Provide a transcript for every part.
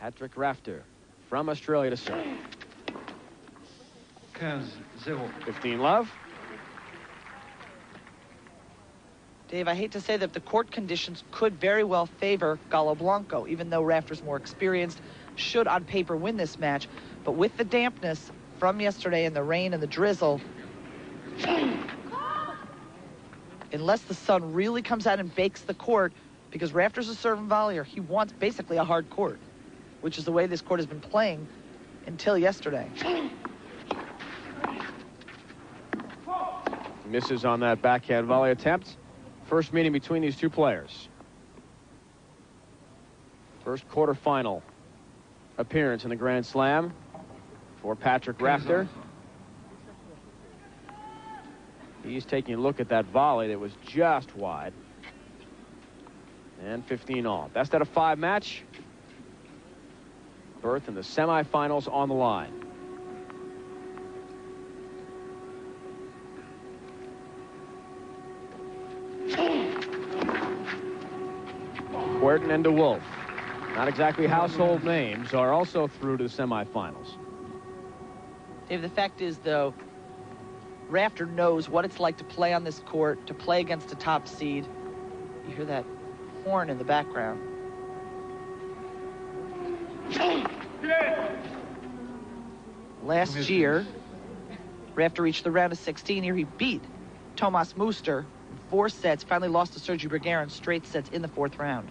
Patrick Rafter from Australia to serve. 15-0. 15-love. Dave, I hate to say that the court conditions could very well favor Galo Blanco, even though Rafter's more experienced, should on paper win this match. But with the dampness from yesterday and the rain and the drizzle, unless the sun really comes out and bakes the court, because Rafter's a serve and volleyer, he wants basically a hard court, which is the way this court has been playing until yesterday. Misses on that backhand volley attempt. First meeting between these two players. First quarterfinal appearance in the Grand Slam for Patrick Rafter. He's taking a look at that volley that was just wide. And 15 all. Best out of 5 match. Berth in the semifinals on the line. Querten and DeWolf, not exactly household names, are also through to the semifinals. Dave, the fact is, though, Rafter knows what it's like to play on this court, to play against a top seed. You hear that horn in the background. Last year, Rafter reached the round of 16. Here he beat Tomas Muster in 4 sets, finally lost to Sergi Bergera in straight sets in the 4th round.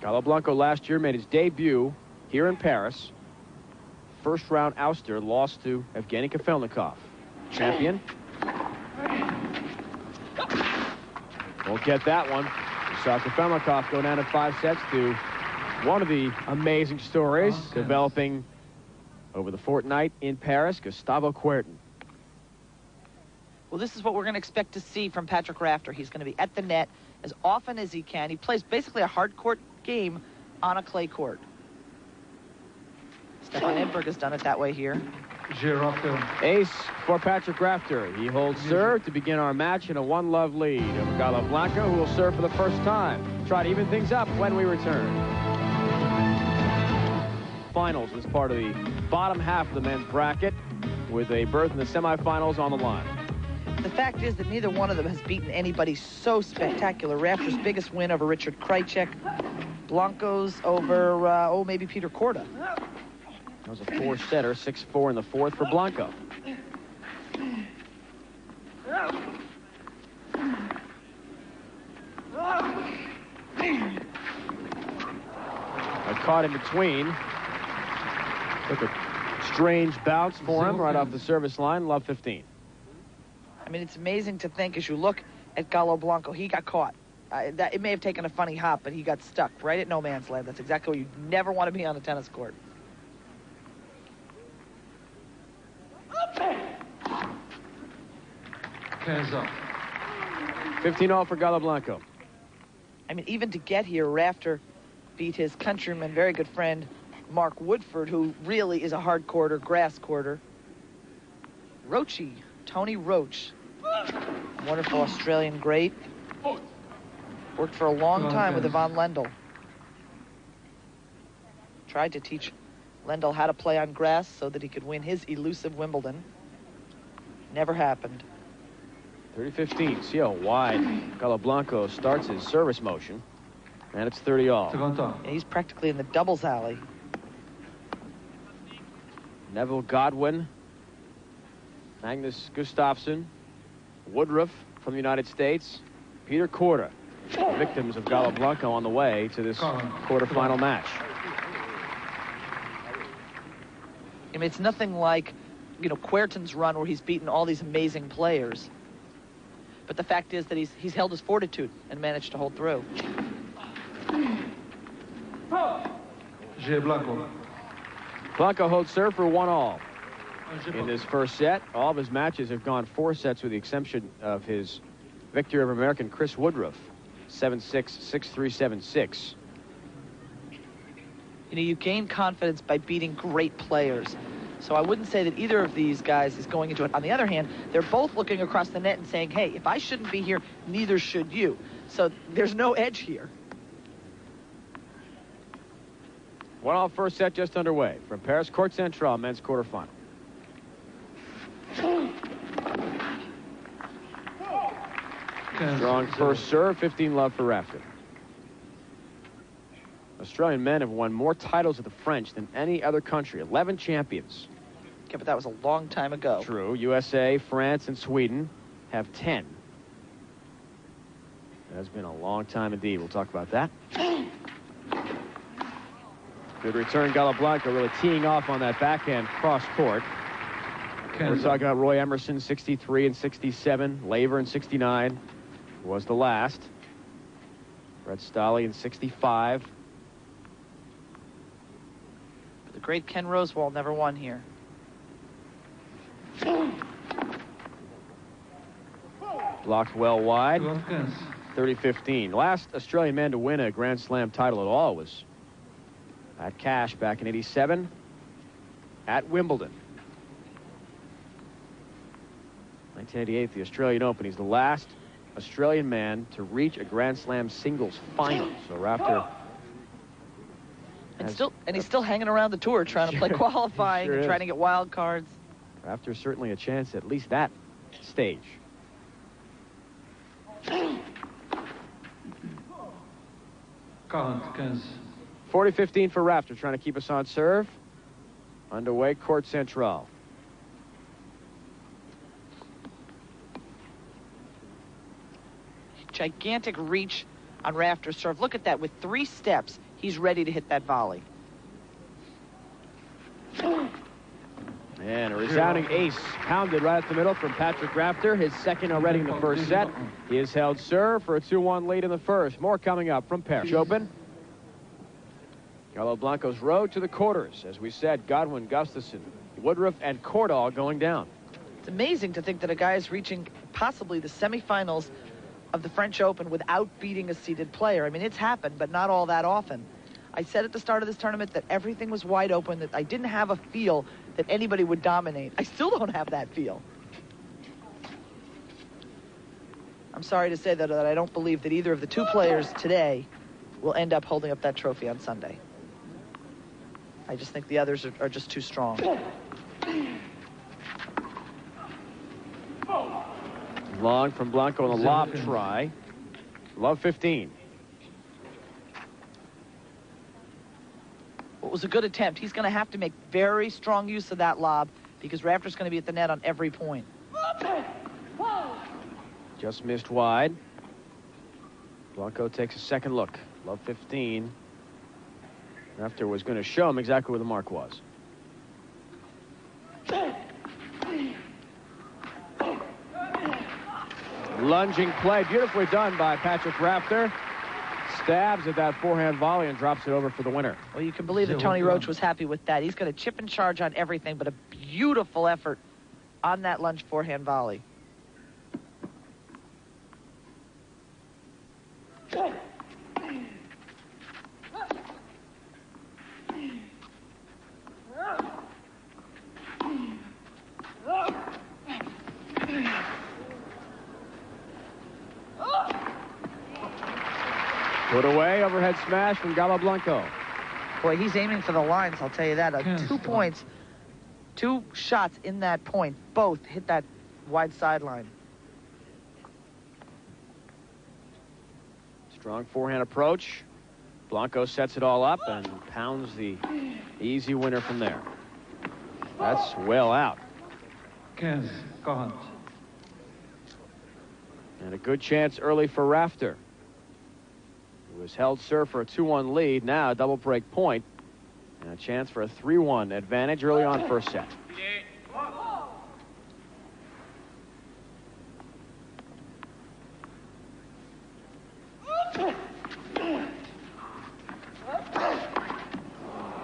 Galo Blanco last year made his debut here in Paris. First round ouster, lost to Evgeny Kafelnikov. Champion. Won't get that one. We saw Kafelnikov go down in 5 sets to one of the amazing stories developing over the fortnight in Paris, Gustavo Querten. Well, this is what we're going to expect to see from Patrick Rafter. He's going to be at the net as often as he can. He plays basically a hard court game on a clay court. Stefan Edberg has done it that way here. Ace for Patrick Rafter. He holds serve to begin our match in a 1-love lead over Galo Blanco, who will serve for the first time. Try to even things up when we return. Finals as part of the bottom half of the men's bracket, with a berth in the semifinals on the line. The fact is that neither one of them has beaten anybody so spectacular. Rafter's biggest win over Richard Krajicek. Blanco's over, maybe Peter Korda. That was a 4-setter, 6-4 in the 4th for Blanco. Caught in between. Took a strange bounce for him right off the service line. Love 15. I mean, it's amazing to think as you look at Galo Blanco, he got caught. It may have taken a funny hop, but he got stuck right at no man's land. That's exactly where you never want to be on a tennis court. Hands up. 15 all for Galo Blanco. I mean, even to get here, Rafter beat his countryman, very good friend, Mark Woodford, who really is a hard courter, grass courter. Roachy, Tony Roach, wonderful Australian great. Worked for a long time with Yvonne Lendl. Tried to teach Lendl how to play on grass so that he could win his elusive Wimbledon. Never happened. 30-15. See how wide Galo Blanco starts his service motion. And it's 30 all. Yeah, he's practically in the doubles alley. Neville Godwin, Magnus Gustafsson, Woodruff from the United States, Peter Korda, victims of Galo Blanco on the way to this quarterfinal match. I mean, it's nothing like, you know, Querten's run where he's beaten all these amazing players. But the fact is that he's held his fortitude and managed to hold through. Blanco holds serve for 1 all. In this first set, all of his matches have gone 4 sets with the exception of his victory over American Chris Woodruff. 7-6, 6-3, 7-6. You know, you gain confidence by beating great players. So I wouldn't say that either of these guys is going into it. On the other hand, they're both looking across the net and saying, hey, if I shouldn't be here, neither should you. So there's no edge here. 1-all first set just underway from Paris Court Central men's quarterfinal. Strong first serve, 15-love for Rafter. Australian men have won more titles of the French than any other country, 11 champions. Yeah, but that was a long time ago. True. USA, France, and Sweden have 10. That has been a long time indeed. We'll talk about that. Good return, Galo Blanco really teeing off on that backhand cross court. We're talking about Roy Emerson, 63 and 67. Laver in 69 was the last. Fred Stolle in 65. But the great Ken Rosewall never won here. Blocked well wide. 30-15. Last Australian man to win a Grand Slam title at all was at Cash back in 87 at Wimbledon. 1988, the Australian Open. He's the last Australian man to reach a Grand Slam singles final. So Rafter, and he's still hanging around the tour trying to play qualifying and trying to get wild cards. Rafter's certainly a chance at least that stage. 40-15 for Rafter, trying to keep us on serve. Underway, Court Central. Gigantic reach on Rafter's serve. Look at that. With 3 steps, he's ready to hit that volley. And a resounding ace pounded right at the middle from Patrick Rafter. His second already in the first set. He has held serve for a 2-1 lead in the first. More coming up from Paris Open. Galo Blanco's road to the quarters. As we said, Godwin, Gustafson, Woodruff, and Cordall going down. It's amazing to think that a guy is reaching possibly the semifinals of the French Open without beating a seeded player. I mean, it's happened, but not all that often. I said at the start of this tournament that everything was wide open, that I didn't have a feel that anybody would dominate. I still don't have that feel. I'm sorry to say that I don't believe that either of the 2 players today will end up holding up that trophy on Sunday. I just think the others are just too strong. Long from Blanco on the lob try. Love 15. It was a good attempt. He's going to have to make very strong use of that lob because Rafter's going to be at the net on every point. Just missed wide. Blanco takes a second look. Love 15. Rafter was going to show him exactly where the mark was. Lunging play, beautifully done by Patrick Rafter. Stabs at that forehand volley and drops it over for the winner. Well, you can believe that Tony Roach was happy with that. He's going to chip and charge on everything, but a beautiful effort on that lunge forehand volley. Put away, overhead smash from Galo Blanco. Boy, he's aiming for the lines, I'll tell you that. 2 points, 2 shots in that point, both hit that wide sideline. Strong forehand approach. Blanco sets it all up and pounds the easy winner from there. That's well out. 40. And a good chance early for Rafter. He was held serve for a 2-1 lead. Now a double break point and a chance for a 3-1 advantage early on first set.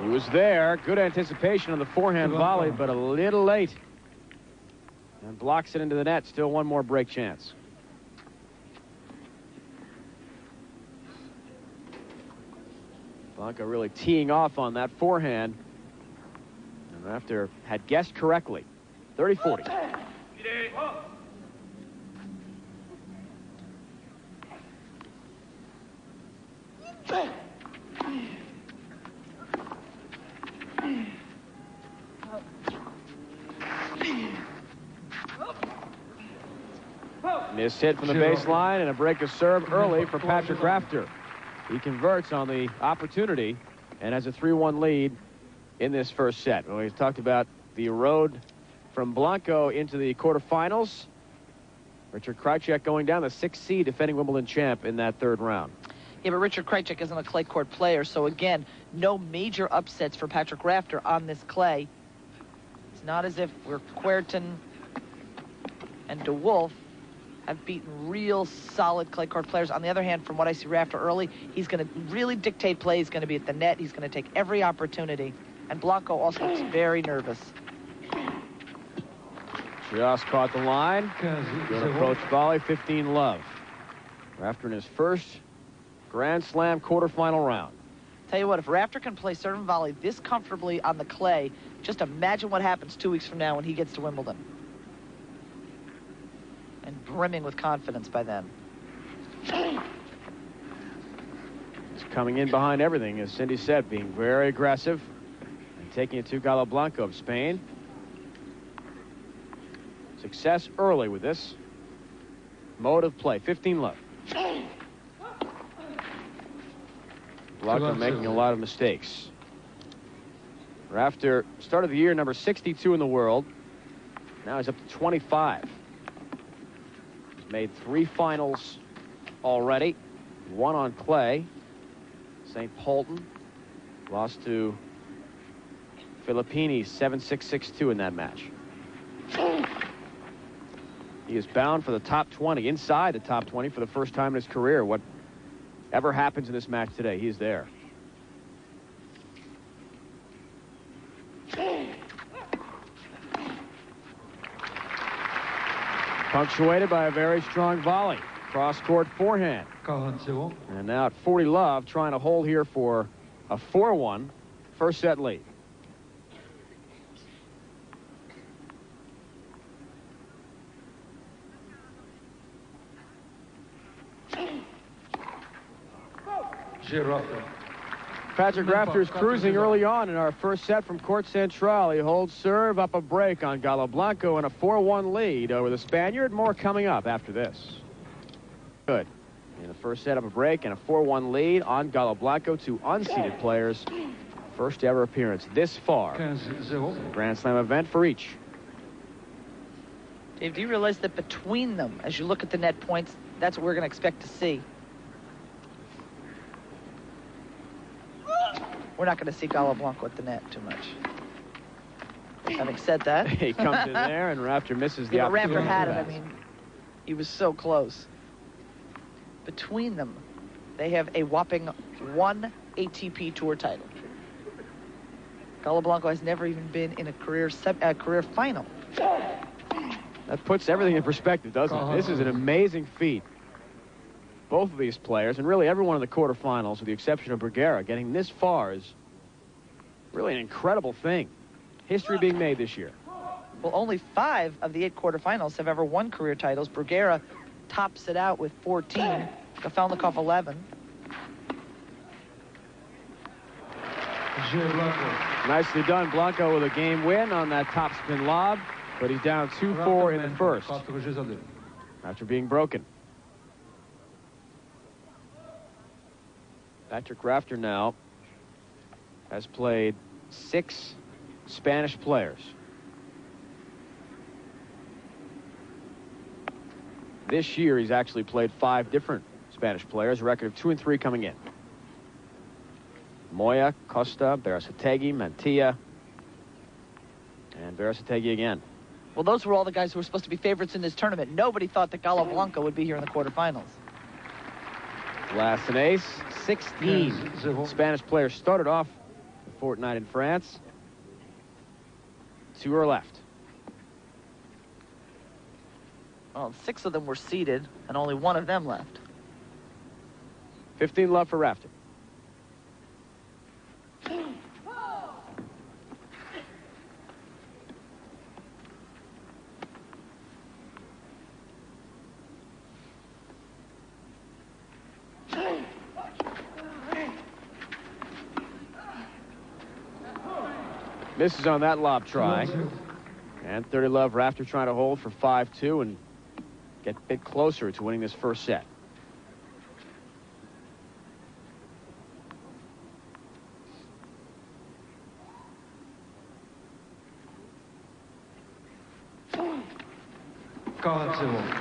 He was there. Good anticipation on the forehand volley, but a little late. And blocks it into the net. Still one more break chance. Blanco really teeing off on that forehand. And And Rafter had guessed correctly. 30-40. Missed hit from the baseline and a break of serve early for Patrick Rafter. He converts on the opportunity and has a 3-1 lead in this first set. Well, we've talked about the road from Blanco into the quarterfinals. Richard Krajicek going down, the 6th seed defending Wimbledon champ in that third round. Yeah, but Richard Krajicek isn't a clay court player, so again, no major upsets for Patrick Rafter on this clay. It's not as if Querten and DeWolf have beaten real solid clay court players. On the other hand, from what I see Rafter early, he's going to really dictate play. He's going to be at the net. He's going to take every opportunity. And Blanco also looks very nervous. Just caught the line. Good approach volley, 15-love. Rafter in his first Grand Slam quarterfinal round. Tell you what, if Rafter can play serve and volley this comfortably on the clay, just imagine what happens 2 weeks from now when he gets to Wimbledon. And brimming with confidence by then. He's coming in behind everything, as Cindy said, being very aggressive and taking it to Galo Blanco of Spain. Success early with this mode of play. 15-love. Blanco making a lot of mistakes. Rafter started the year number 62 in the world. Now he's up to 25. He's made 3 finals already. 1 on clay. St. Polten lost to Filippini 7-6, 6-2 in that match. He is bound for the top 20, inside the top 20 for the first time in his career. Whatever happens in this match today, he's there. Punctuated by a very strong volley. Cross-court forehand. 40. And now at 40-love, trying to hold here for a 4-1 first set lead. Patrick Rafter's cruising early on in our first set from Court Central. He holds serve up a break on Galo Blanco and a 4-1 lead over the Spaniard. More coming up after this. Good. In the first set up a break and a 4-1 lead on Galo Blanco, 2 unseeded players. First ever appearance this far. Grand Slam event for each. Dave, do you realize that between them, as you look at the net points, that's what we're going to expect to see? We're not going to see Galo Blanco at the net too much. Having said that. He comes in there and Rafter misses the opportunity. Rafter had it. I mean, he was so close. Between them, they have a whopping 1 ATP Tour title. Galo Blanco has never even been in a career final. That puts everything in perspective, doesn't it? This is an amazing feat. Both of these players, and really everyone in the quarterfinals, with the exception of Bruguera, getting this far is really an incredible thing. History being made this year. Well, only 5 of the 8 quarterfinals have ever won career titles. Bruguera tops it out with 14. Kafelnikov 11. Nicely done, Blanco with a game win on that topspin lob, but he's down 2-4 in the first after being broken. Patrick Rafter now has played 6 Spanish players. This year, he's actually played 5 different Spanish players, a record of 2 and 3 coming in. Moya, Costa, Berasategui, Mantilla, and Berasategui again. Well, those were all the guys who were supposed to be favorites in this tournament. Nobody thought that Galo Blanco would be here in the quarterfinals. Last an ace, 16 Spanish players started off the fortnight in France. 2 are left. Well, 6 of them were seeded, and only 1 of them left. 15-love for Rafter. Misses on that lob try. And 30-love Rafter trying to hold for 5-2 and get a bit closer to winning this first set.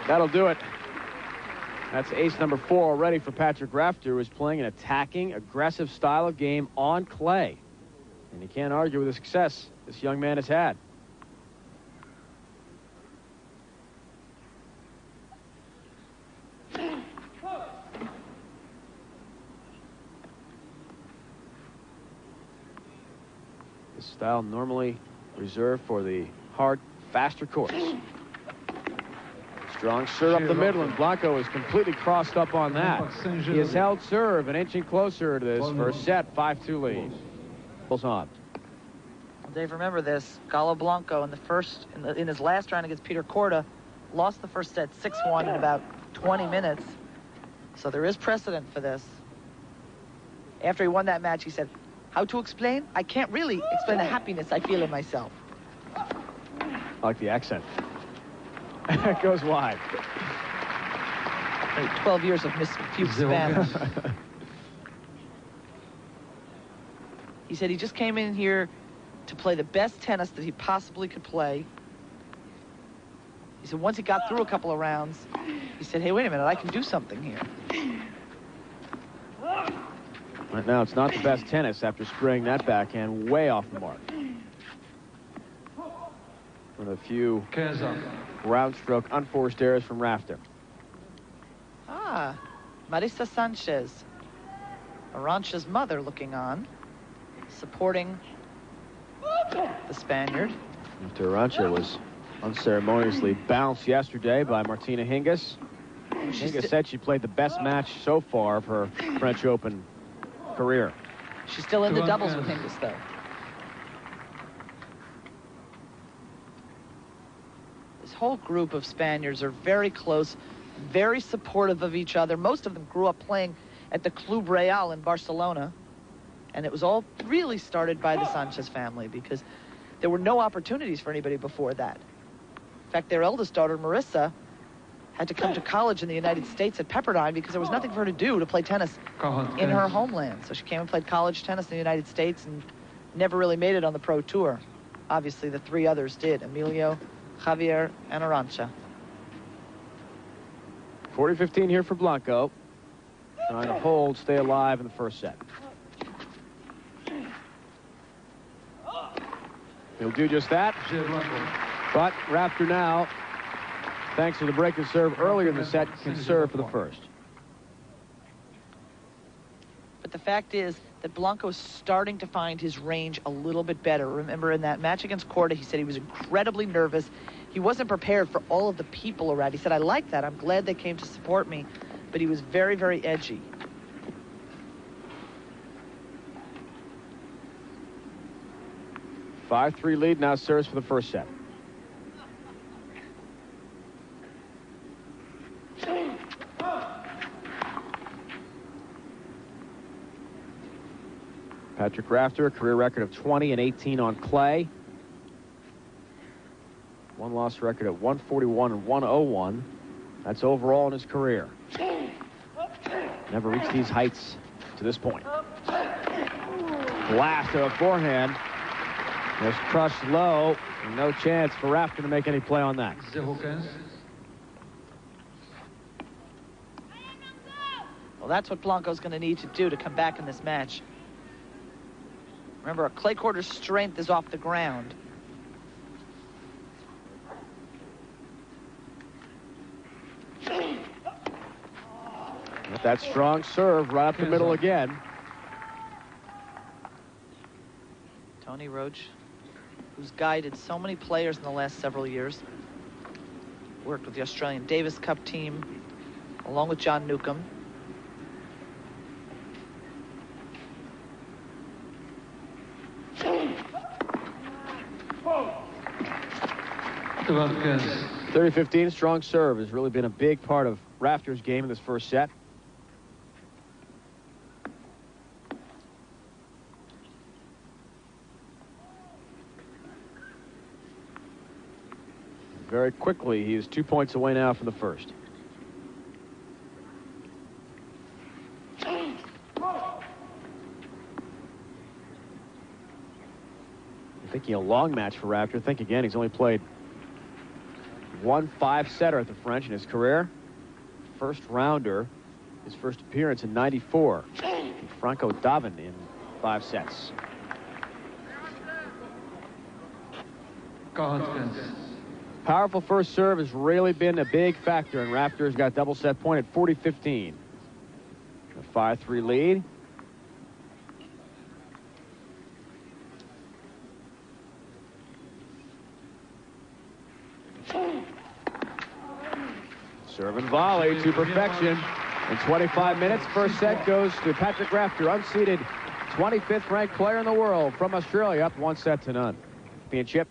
That'll do it. That's ace number 4 already for Patrick Rafter, who is playing an attacking, aggressive style of game on clay. And you can't argue with the success this young man has had. This style normally reserved for the hard, faster courts. Strong serve up the middle, and Blanco is completely crossed up on that. He has held serve and inching closer to this first set. 5-2 lead. Pulls on. Well, Dave, remember this. Galo Blanco in his last round against Peter Korda lost the first set 6-1 in about 20 minutes. So there is precedent for this. After he won that match, he said, "How to explain? I can't really explain the happiness I feel in myself." I like the accent. It goes wide. 12 years of misfused Spanish. He said he just came in here to play the best tennis that he possibly could play. He said once he got through a couple of rounds, he said, "Hey, wait a minute, I can do something here." Right now, it's not the best tennis after spraying that backhand way off the mark. With a few round stroke unforced errors from Rafter. Ah, Marisa Sanchez, Arantxa's mother, looking on, supporting the Spaniard. After Arantxa was unceremoniously bounced yesterday by Martina Hingis. Hingis said she played the best match so far of her French Open career. She's still in the doubles with Hingis, though. This whole group of Spaniards are very close, very supportive of each other. Most of them grew up playing at the Club Real in Barcelona. And it was all really started by the Sanchez family because there were no opportunities for anybody before that. In fact, their eldest daughter, Marissa, had to come to college in the United States at Pepperdine because there was nothing for her to do to play tennis in her homeland. So she came and played college tennis in the United States and never really made it on the pro tour. Obviously, the 3 others did: Emilio, Javier, and Arantxa. 40-15 here for Blanco. Trying to hold, stay alive in the first set. He'll do just that. But Rafter now, thanks to the break and serve earlier in the set, can serve for the first. But the fact is that Blanco's starting to find his range a little bit better. Remember, in that match against Korda, he said he was incredibly nervous. He wasn't prepared for all of the people around. He said, "I like that. I'm glad they came to support me." But he was very, very edgy. A 5-3 lead, now serves for the first set. Patrick Rafter, a career record of 20-18 on clay. One loss record at 141 and 101. That's overall in his career. Never reached these heights to this point. Blast of a forehand. Just crushed low. And no chance for Rafter to make any play on that. Well, that's what Blanco's going to need to do to come back in this match. Remember, a clay court's strength is off the ground. With that strong serve right up the middle again. Tony Roach, who's guided so many players in the last several years, worked with the Australian Davis Cup team, along with John Newcomb. About 30-15, strong serve has really been a big part of Rafter's game in this first set. very quickly. He is 2 points away now from the first. Thinking a long match for Rafter. Think again, he's only played one 5-setter at the French in his career. First rounder, his first appearance in '94. Franco Davin in 5 sets. Powerful first serve has really been a big factor, and Rafter's got double set point at 40-15. A 5-3 lead. Serve and volley to perfection. In 25 minutes, first set goes to Patrick Rafter, unseeded 25th ranked player in the world from Australia, up 1-0. Championship.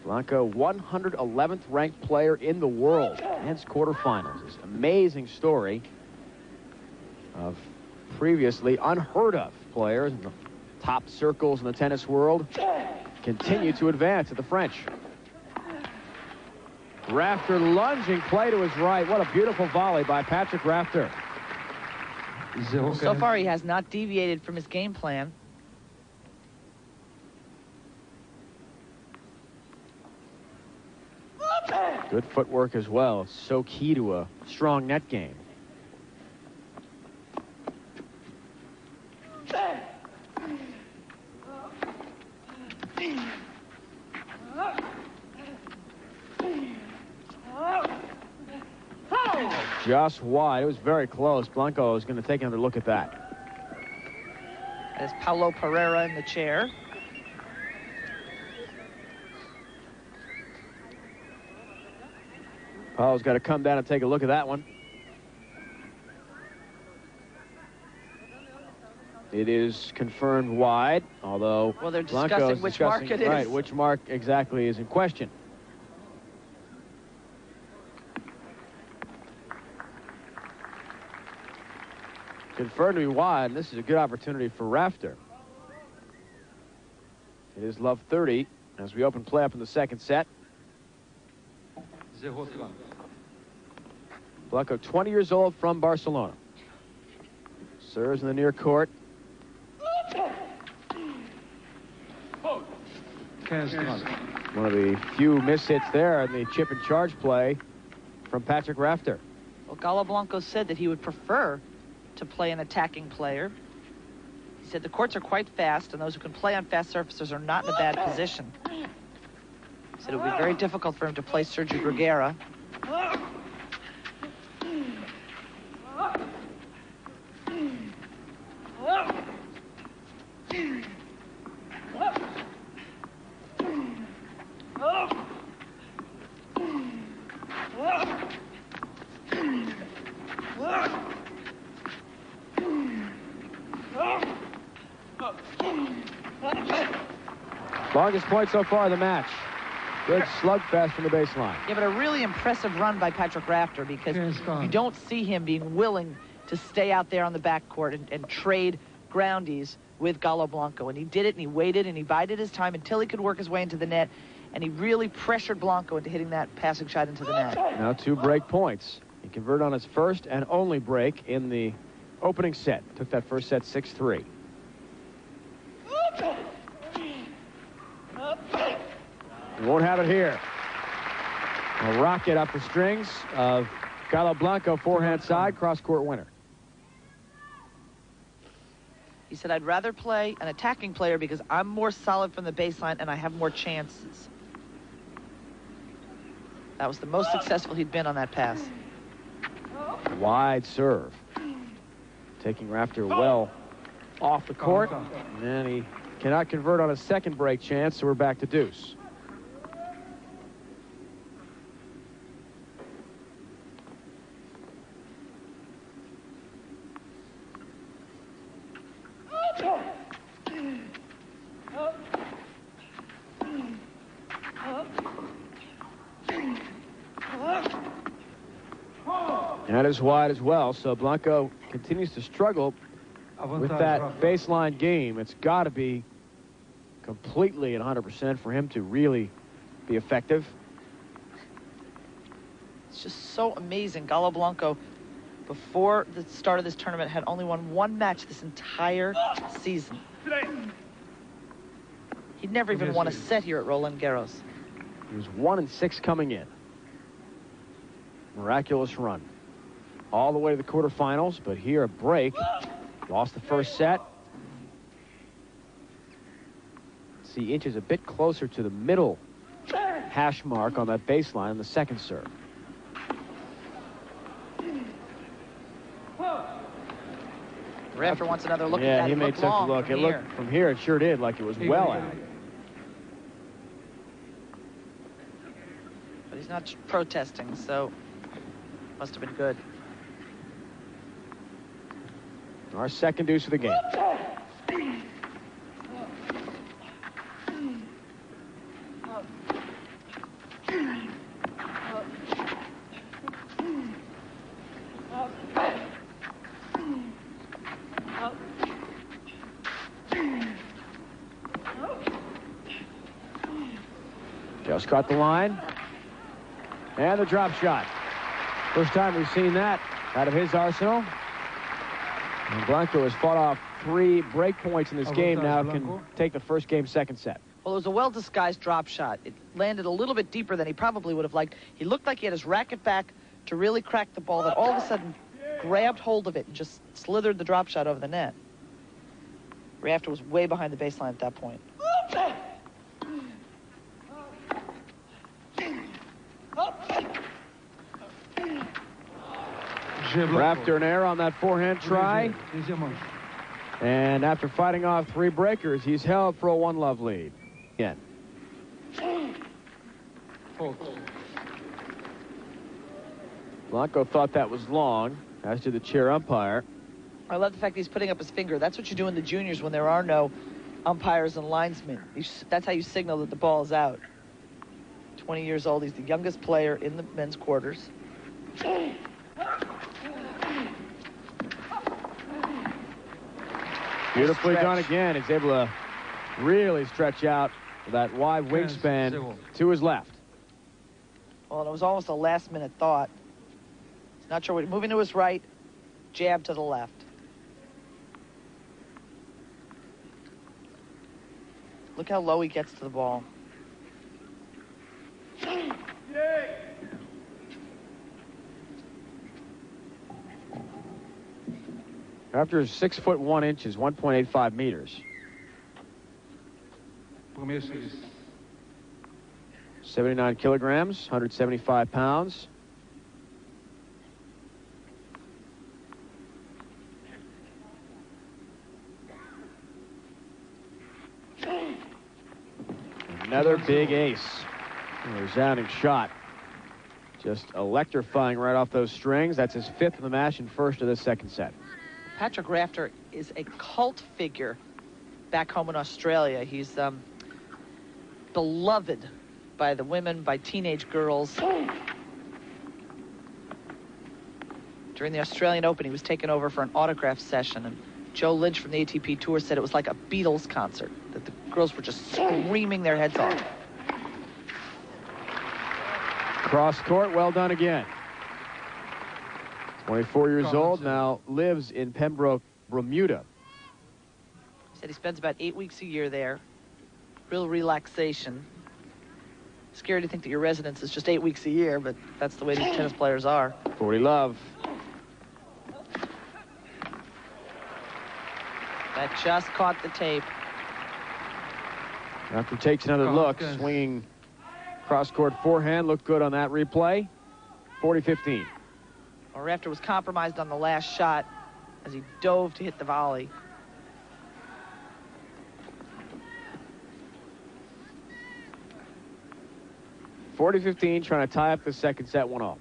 Blanco, 111th ranked player in the world, hence quarterfinals. This amazing story of previously unheard of players in the top circles in the tennis world continue to advance at the French. Rafter lunging play to his right. What a beautiful volley by Patrick Rafter. So far, he has not deviated from his game plan. Good footwork as well. So key to a strong net game. Just wide. It was very close. Blanco is going to take another look at that. There's Paulo Pereira in the chair. Paulo's got to come down and take a look at that one. It is confirmed wide, although well, they're Blanco discussing which mark it is. Right, which mark exactly is in question. Confirmed to be wide, and this is a good opportunity for Rafter. It is love 30 as we open play up in the second set. 0-3. Blanco, 20 years old, from Barcelona. Serves in the near court. One of the few mishits there in the chip and charge play from Patrick Rafter. Well, Galo Blanco said that he would prefer to play an attacking player. He said the courts are quite fast, and those who can play on fast surfaces are not in a bad position. He said it would be very difficult for him to play Sergio Bruguera. Longest point so far of the match. Good slugfest from the baseline. Yeah, but a really impressive run by Patrick Rafter, because you don't see him being willing to stay out there on the backcourt and trade groundies with Galo Blanco. And he did it, and he waited, and he bided his time until he could work his way into the net. And he really pressured Blanco into hitting that passing shot into the net. Now 2 break points. He converted on his first and only break in the opening set. Took that first set 6-3. He won't have it here. A rocket up the strings of Galo Blanco, forehand side, cross-court winner. He said, I'd rather play an attacking player because I'm more solid from the baseline and I have more chances. That was the most successful he'd been on that pass. Wide serve. Taking Rafter well off the court. And he cannot convert on a second break chance, so we're back to deuce. That is wide as well, so Blanco continues to struggle with that baseline game. It's got to be completely at 100% for him to really be effective. It's just so amazing. Galo Blanco, before the start of this tournament, had only won one match this entire season. He'd never even won a set here at Roland Garros. He was 1-6 coming in. Miraculous run. All the way to the quarterfinals, but here a break. Lost the first set. See, inches a bit closer to the middle hash mark on that baseline in the second serve. Rafter wants another look yeah, at that. he may took a look. It looked from here, it sure did, like it was well out. But he's not protesting, so must have been good. Our second deuce of the game. Just caught the line. And the drop shot. First time we've seen that out of his arsenal. And Blanco has fought off 3 break points in this game. Now can take the first game, second set. Well, it was a well-disguised drop shot. It landed a little bit deeper than he probably would have liked. He looked like he had his racket back to really crack the ball, that all of a sudden grabbed hold of it and just slithered the drop shot over the net. Rafter was way behind the baseline at that point. Rafter an error on that forehand try. And after fighting off 3 breakers, he's held for a 1-love lead. Again. Blanco thought that was long, as did the chair umpire. I love the fact that he's putting up his finger. That's what you do in the juniors when there are no umpires and linesmen. That's how you signal that the ball is out. 20 years old. He's the youngest player in the men's quarters. Beautifully done again. He's able to really stretch out that wide wingspan to his left. Well, it was almost a last-minute thought. He's not sure what. Moving to his right, jab to the left. Look how low he gets to the ball. Rafter is 6'1", 1.85 meters. 79 kilograms, 175 pounds. Another big ace. A resounding shot. Just electrifying right off those strings. That's his 5th in the match and first of the second set. Patrick Rafter is a cult figure back home in Australia. He's beloved by the women, by teenage girls. During the Australian Open, he was taken over for an autograph session, and Joe Lynch from the ATP Tour said it was like a Beatles concert, that the girls were just screaming their heads off. Cross court, well done again. 24 years old, now lives in Pembroke, Bermuda. He said he spends about 8 weeks a year there. Real relaxation. Scary to think that your residence is just 8 weeks a year, but that's the way these tennis players are. 40 love. That just caught the tape. After takes another look, swinging cross-court forehand, looked good on that replay. 40-15. Well, Rafter was compromised on the last shot as he dove to hit the volley. (40-15), trying to tie up the second set, 1-all.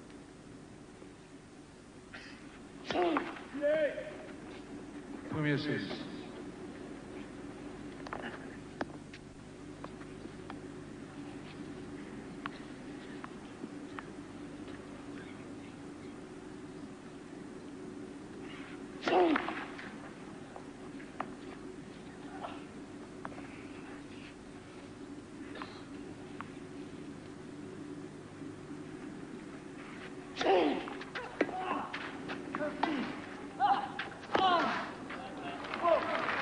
Premier service.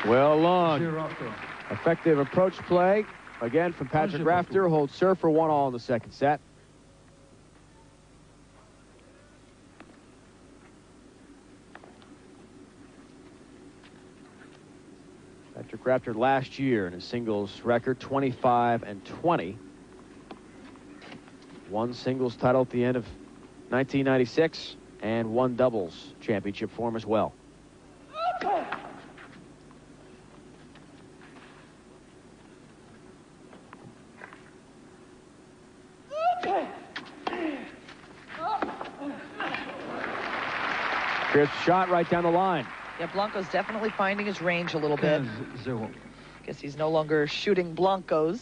Well, long. Effective approach play. Again from Patrick Rafter. Holds serve for 1-all in the second set. Patrick Rafter last year in his singles record 25-20. One singles title at the end of 1996 and one doubles championship for him as well. Crisp shot right down the line. Yeah, Blanco's definitely finding his range a little bit. Guess he's no longer shooting Blancos.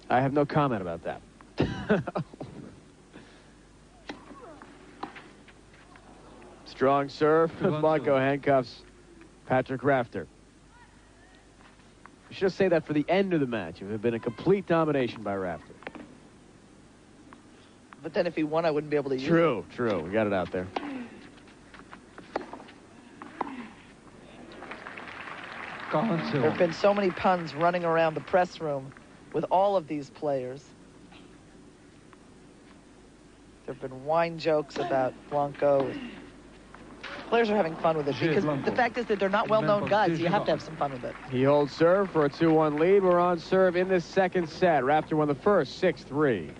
I have no comment about that. Strong serve. Blanco handcuffs Patrick Rafter. You should say that for the end of the match. It would have been a complete domination by Rafter. But then if he won, I wouldn't be able to use it. True. We got it out there. There have been so many puns running around the press room with all of these players. There have been wine jokes about Blanco. Players are having fun with it because the fact is that they're not well-known guys, so you have to have some fun with it. He holds serve for a 2-1 lead. We're on serve in this second set. Rafter won the first 6-3.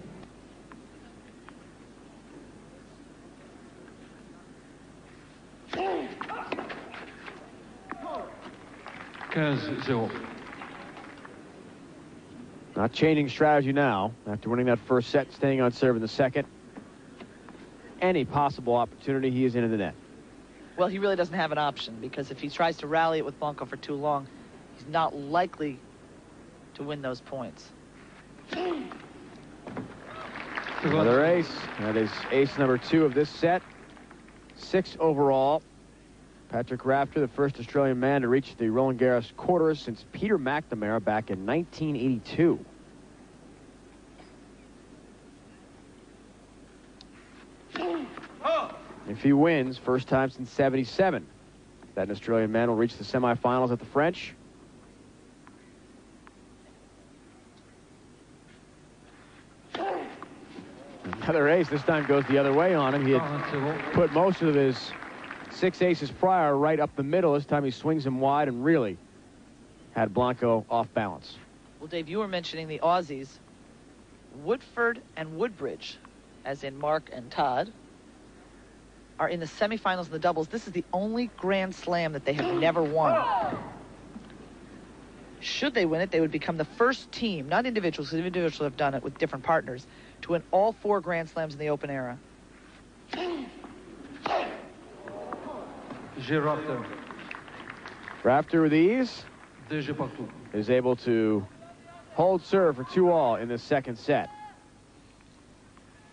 Not changing strategy now after winning that first set, staying on serve in the second. Any possible opportunity, he is into the net. Well, he really doesn't have an option because if he tries to rally it with Blanco for too long, he's not likely to win those points. Another ace. That is ace number 2 of this set. 6 overall. Patrick Rafter, the first Australian man to reach the Roland Garros quarters since Peter McNamara back in 1982. If he wins, first time since '77 that an Australian man will reach the semifinals at the French. Another ace. This time goes the other way on him. He had put most of his 6 aces prior right up the middle. This time he swings him wide and really had Blanco off balance. Well, Dave, you were mentioning the Aussies. Woodford and Woodbridge, as in Mark and Todd, are in the semifinals in the doubles. This is the only Grand Slam that they have never won. Should they win it, they would become the first team, not individuals, because individuals have done it with different partners, to win all 4 Grand Slams in the Open era. Rafter with ease is able to hold serve for 2-all in this second set.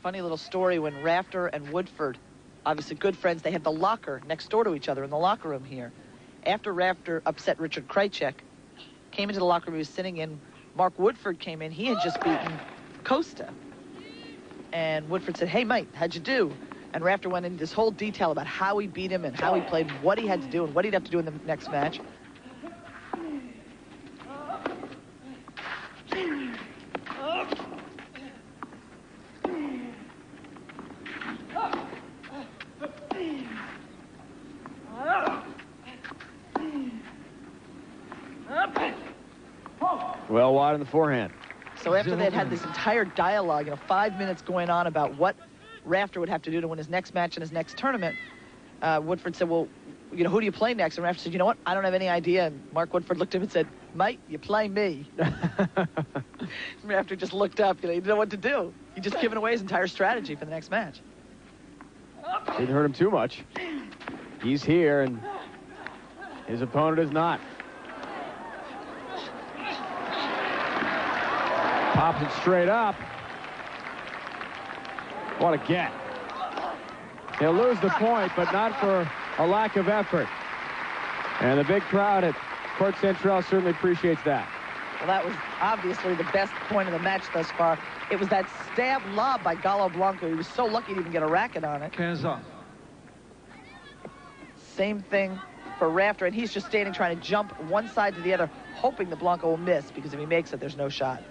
Funny little story when Rafter and Woodford, obviously good friends, they had the locker next door to each other in the locker room here. After Rafter upset Richard Krajicek, came into the locker room he was sitting in, Mark Woodford came in. He had just beaten Costa. And Woodford said, "Hey, mate, how'd you do?" And Rafter went into this whole detail about how he beat him and how he played, what he had to do and what he'd have to do in the next match. Well wide on the forehand. So after they had this entire dialogue, 5 minutes going on about what Rafter would have to do to win his next match in his next tournament, Woodford said, "Well, who do you play next?" And Rafter said, "You know what? I don't have any idea." And Mark Woodford looked at him and said, "Mate, you play me." Rafter just looked up. He didn't know what to do. He just given away his entire strategy for the next match. Didn't hurt him too much. He's here, and his opponent is not. Pops it straight up. What a get. He'll lose the point, but not for a lack of effort. And the big crowd at Court Central certainly appreciates that. Well, that was obviously the best point of the match thus far. It was that stab lob by Galo Blanco. He was so lucky to even get a racket on it. Same thing for Rafter, and he's just standing trying to jump one side to the other, hoping that Blanco will miss, because if he makes it, there's no shot.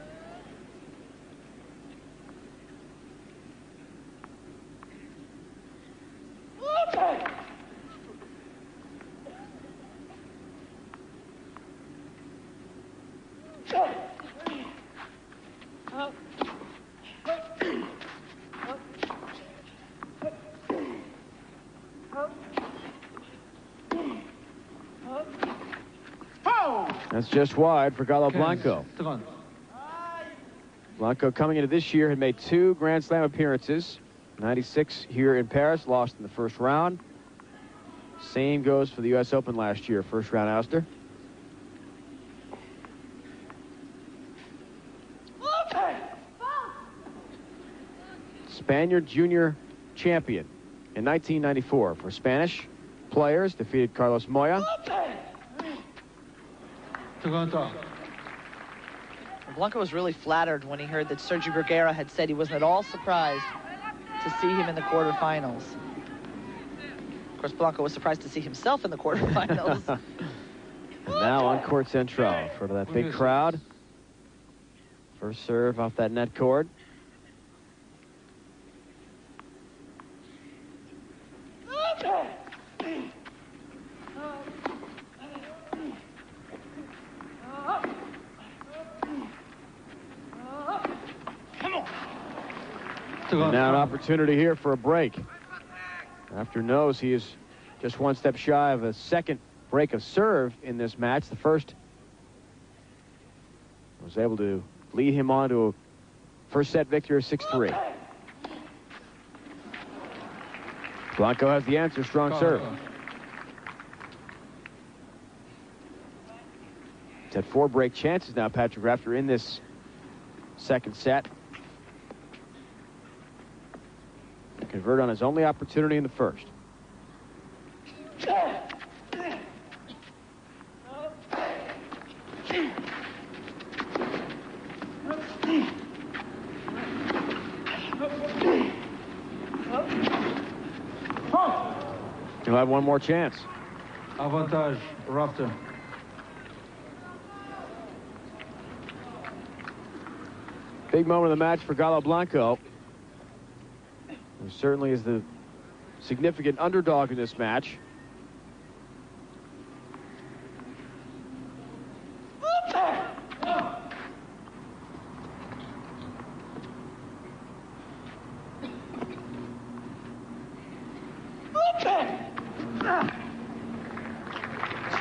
That's just wide for Galo Blanco. Blanco coming into this year had made 2 Grand Slam appearances. 96 here in Paris, lost in the first round. Same goes for the U.S. Open last year, first round ouster. Spaniard junior champion in 1994 for Spanish players, defeated Carlos Moya. Blanco was really flattered when he heard that Sergio Bruguera had said he wasn't at all surprised to see him in the quarterfinals. Of course, Blanco was surprised to see himself in the quarterfinals. And now on court central, in front of that big crowd. First serve off that net cord. And now an opportunity here for a break. Rafter knows he is just one step shy of a second break of serve in this match. The first was able to lead him on to a first set victory of 6-3. Blanco has the answer, strong serve. He's had 4 break chances now, Patrick Rafter, in this second set. Convert on his only opportunity in the first. He'll have one more chance. Avantage, Rafter. Big moment of the match for Galo Blanco, who certainly is the significant underdog in this match.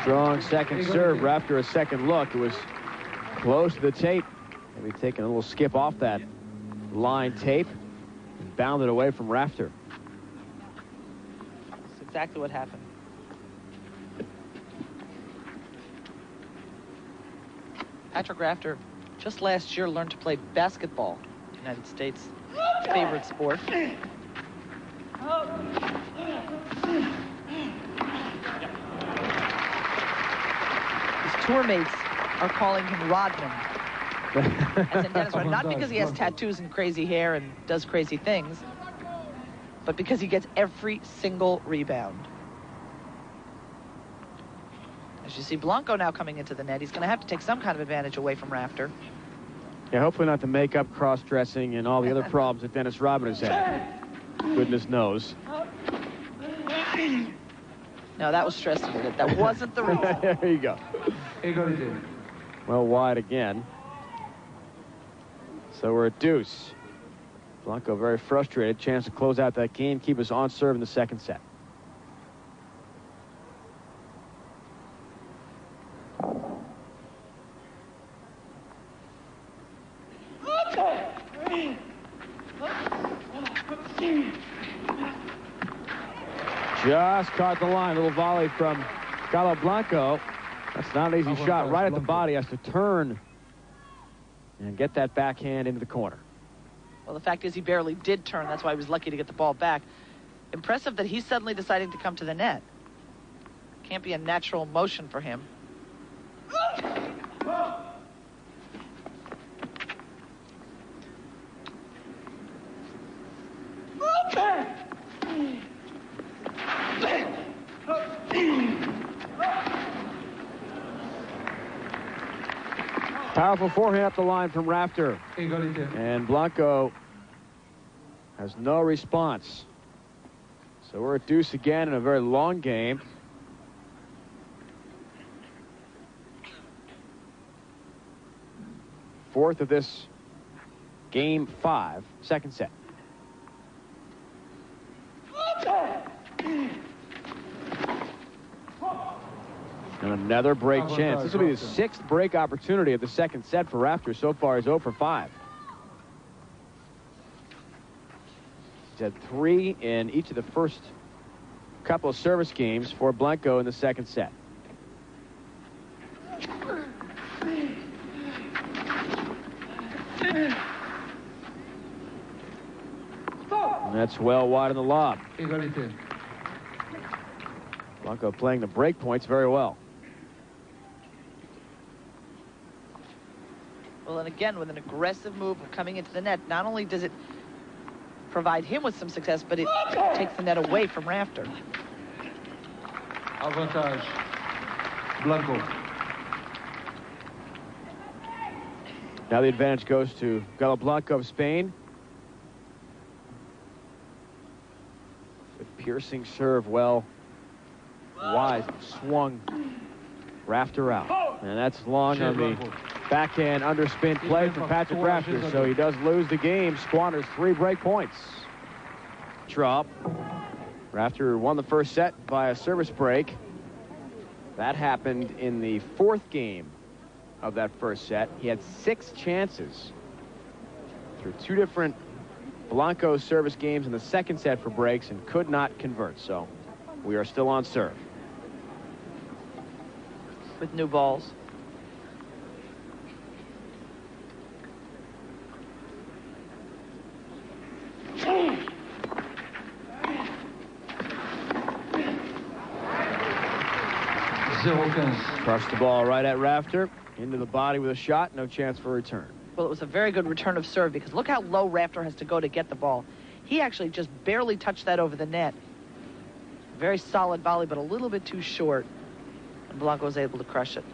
Strong second serve. Rafter a second look. It was close to the tape. Maybe taking a little skip off that line tape and bounded away from Rafter. That's exactly what happened. Patrick Rafter just last year learned to play basketball, the United States' favorite sport. His tour mates are calling him Rodman. As in Dennis Rodman, not because he has tattoos and crazy hair and does crazy things, but because he gets every single rebound. As you see Blanco now coming into the net, he's going to have to take some kind of advantage away from Rafter. Yeah, hopefully not the makeup, cross-dressing, and all the other problems that Dennis Rodman has had. Goodness knows. No, that was stress related. That wasn't the reason. There you go. Well, wide again. So we're at deuce. Blanco very frustrated. Chance to close out that game, keep us on serve in the second set. Just caught the line. Little volley from Galo Blanco. That's not an easy shot. Right at the body. Has to turn and get that backhand into the corner. Well, the fact is he barely did turn. That's why he was lucky to get the ball back. Impressive that he's suddenly deciding to come to the net. Can't be a natural motion for him. Powerful forehand up the line from Rafter. Égalité. And Blanco has no response. So we're at deuce again in a very long game. Fourth of this game 5, second set. And another break chance. This will be the 6th break opportunity of the second set for Rafter. So far, he's 0 for 5. He's had 3 in each of the first couple of service games for Blanco in the second set. And that's well wide in the lob. Égalité. Blanco playing the break points very well. Well, and again, with an aggressive move of coming into the net, not only does it provide him with some success, but it takes the net away from Rafter. Avantage. Blanco. Now the advantage goes to Galo Blanco of Spain. The piercing serve, well, wide, swung Rafter out. And that's long on the backhand underspin play from Patrick Rafter. So he does lose the game, squanders 3 break points. Drop. Rafter won the first set by a service break. That happened in the 4th game of that first set. He had 6 chances through 2 different Blanco service games in the second set for breaks and could not convert. So we are still on serve. With new balls. Crushed the ball right at Rafter. Into the body with a shot. No chance for return. Well, it was a very good return of serve because look how low Rafter has to go to get the ball. He actually just barely touched that over the net. Very solid volley, but a little bit too short. And Blanco was able to crush it.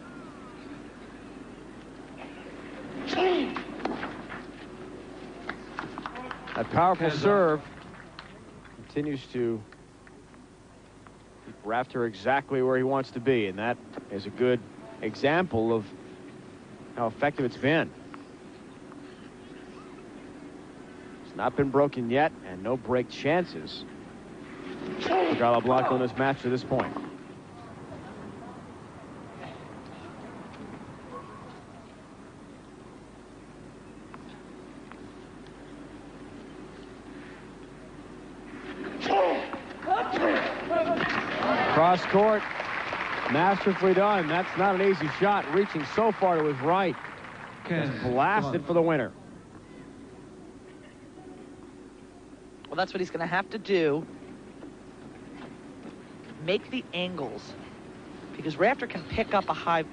That powerful serve continues to keep Rafter exactly where he wants to be, and that is a good example of how effective it's been. It's not been broken yet, and no break chances for Galo Blanco in this match to this point. Cross court, masterfully done. That's not an easy shot, reaching so far to his right. Just blasted for the winner. Well, that's what he's going to have to do. Make the angles. Because Rafter can pick up a high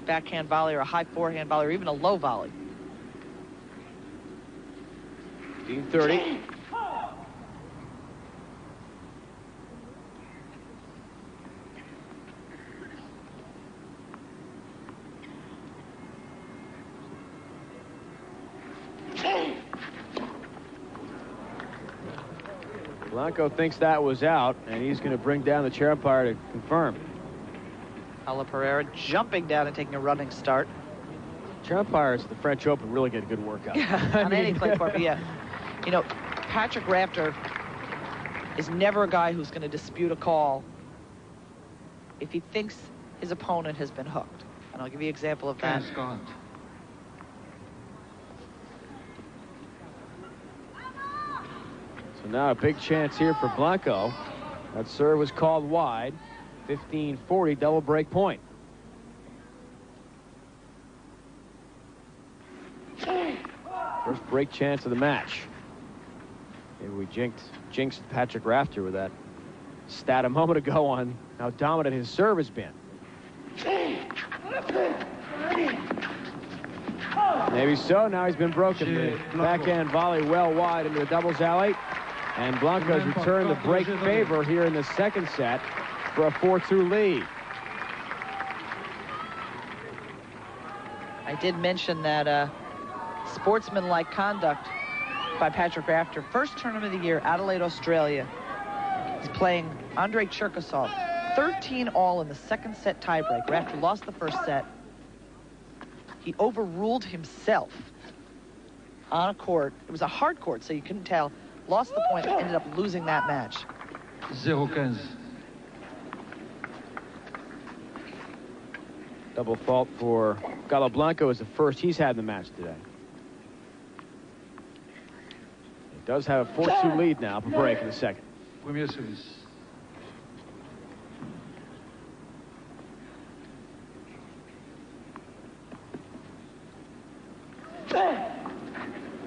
backhand volley or a high forehand volley or even a low volley. 15-30. Blanco thinks that was out, and he's going to bring down the chair umpire to confirm. Paolo Pereira jumping down and taking a running start. Chair umpires at the French Open really get a good workout. Yeah, on any clay court, but yeah. You know, Patrick Rafter is never a guy who's going to dispute a call if he thinks his opponent has been hooked. And I'll give you an example of that. So now a big chance here for Blanco. That serve was called wide. 15-40, double break point. First break chance of the match. Maybe we jinxed Patrick Rafter with that stat a moment ago on how dominant his serve has been. Maybe so. Now he's been broken. The backhand volley well wide into the doubles alley. And Blanco's returned the break favor here in the second set for a 4-2 lead. I I did mention that sportsmanlike conduct by Patrick Rafter. First tournament of the year, Adelaide, Australia. He's playing Andrei Cherkasov. 13 all in the second set tiebreak. Rafter lost the first set. He overruled himself on a court. It was a hard court, so you couldn't tell. Lost the point, ended up losing that match. 0-15. Double fault for Galo. Blanco is the first he's had in the match today. He does have a 4-2 lead now for break in the second. Premier service.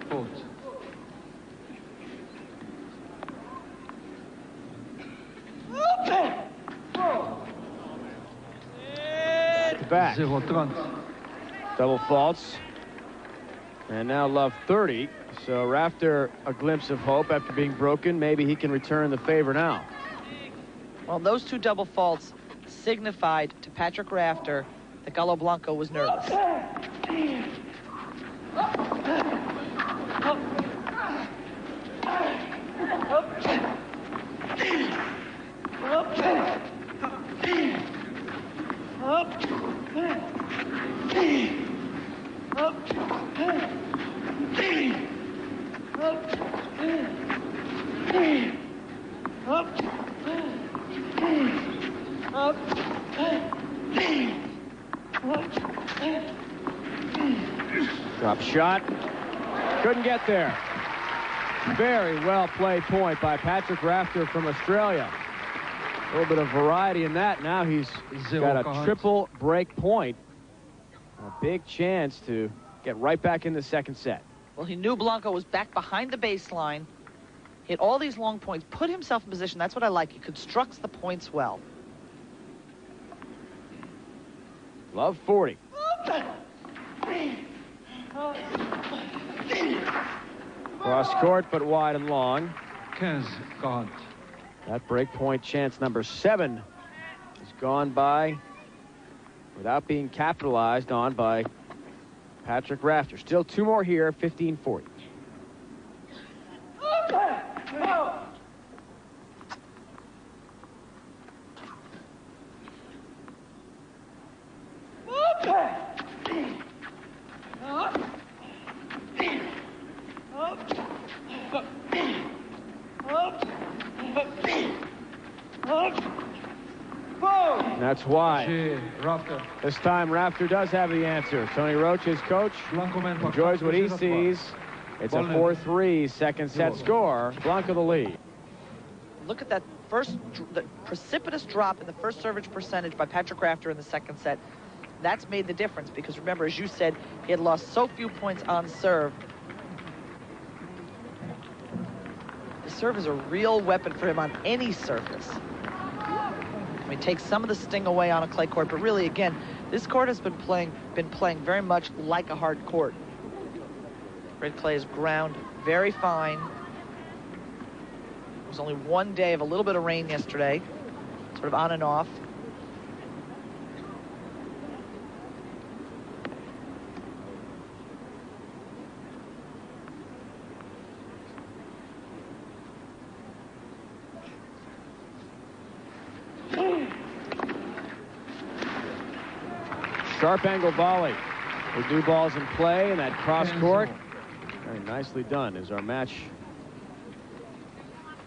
Fault. Back. 0-30. Double faults. And now love 30. So Rafter, a glimpse of hope after being broken. Maybe he can return the favor now. Well, those two double faults signified to Patrick Rafter that Galo Blanco was nervous. Drop shot. Couldn't get there. Very well played point by Patrick Rafter from Australia. A little bit of variety in that. Now he's got a triple break point. A big chance to get right back in the second set. Well, he knew Blanco was back behind the baseline. Hit all these long points, put himself in position. That's what I like. He constructs the points well. Love 40. Cross court, but wide and long. 15-40. That break point chance number 7 is gone by without being capitalized on by Patrick Rafter. Still 2 more here, 15-40. That's why. This time Rafter does have the answer. Tony Roach, his coach, enjoys what he sees. It's a 4-3 second set score. Blanco the lead. Look at that the precipitous drop in the first servage percentage by Patrick Rafter in the second set. That's made the difference because remember, as you said, he had lost so few points on serve. The serve is a real weapon for him on any surface. I mean, take some of the sting away on a clay court, but really, again, this court has been playing very much like a hard court. Red clay is ground very fine. There was only one day of a little bit of rain yesterday, sort of on and off. Sharp angle volley with new balls in play in that cross court. Very nicely done as our match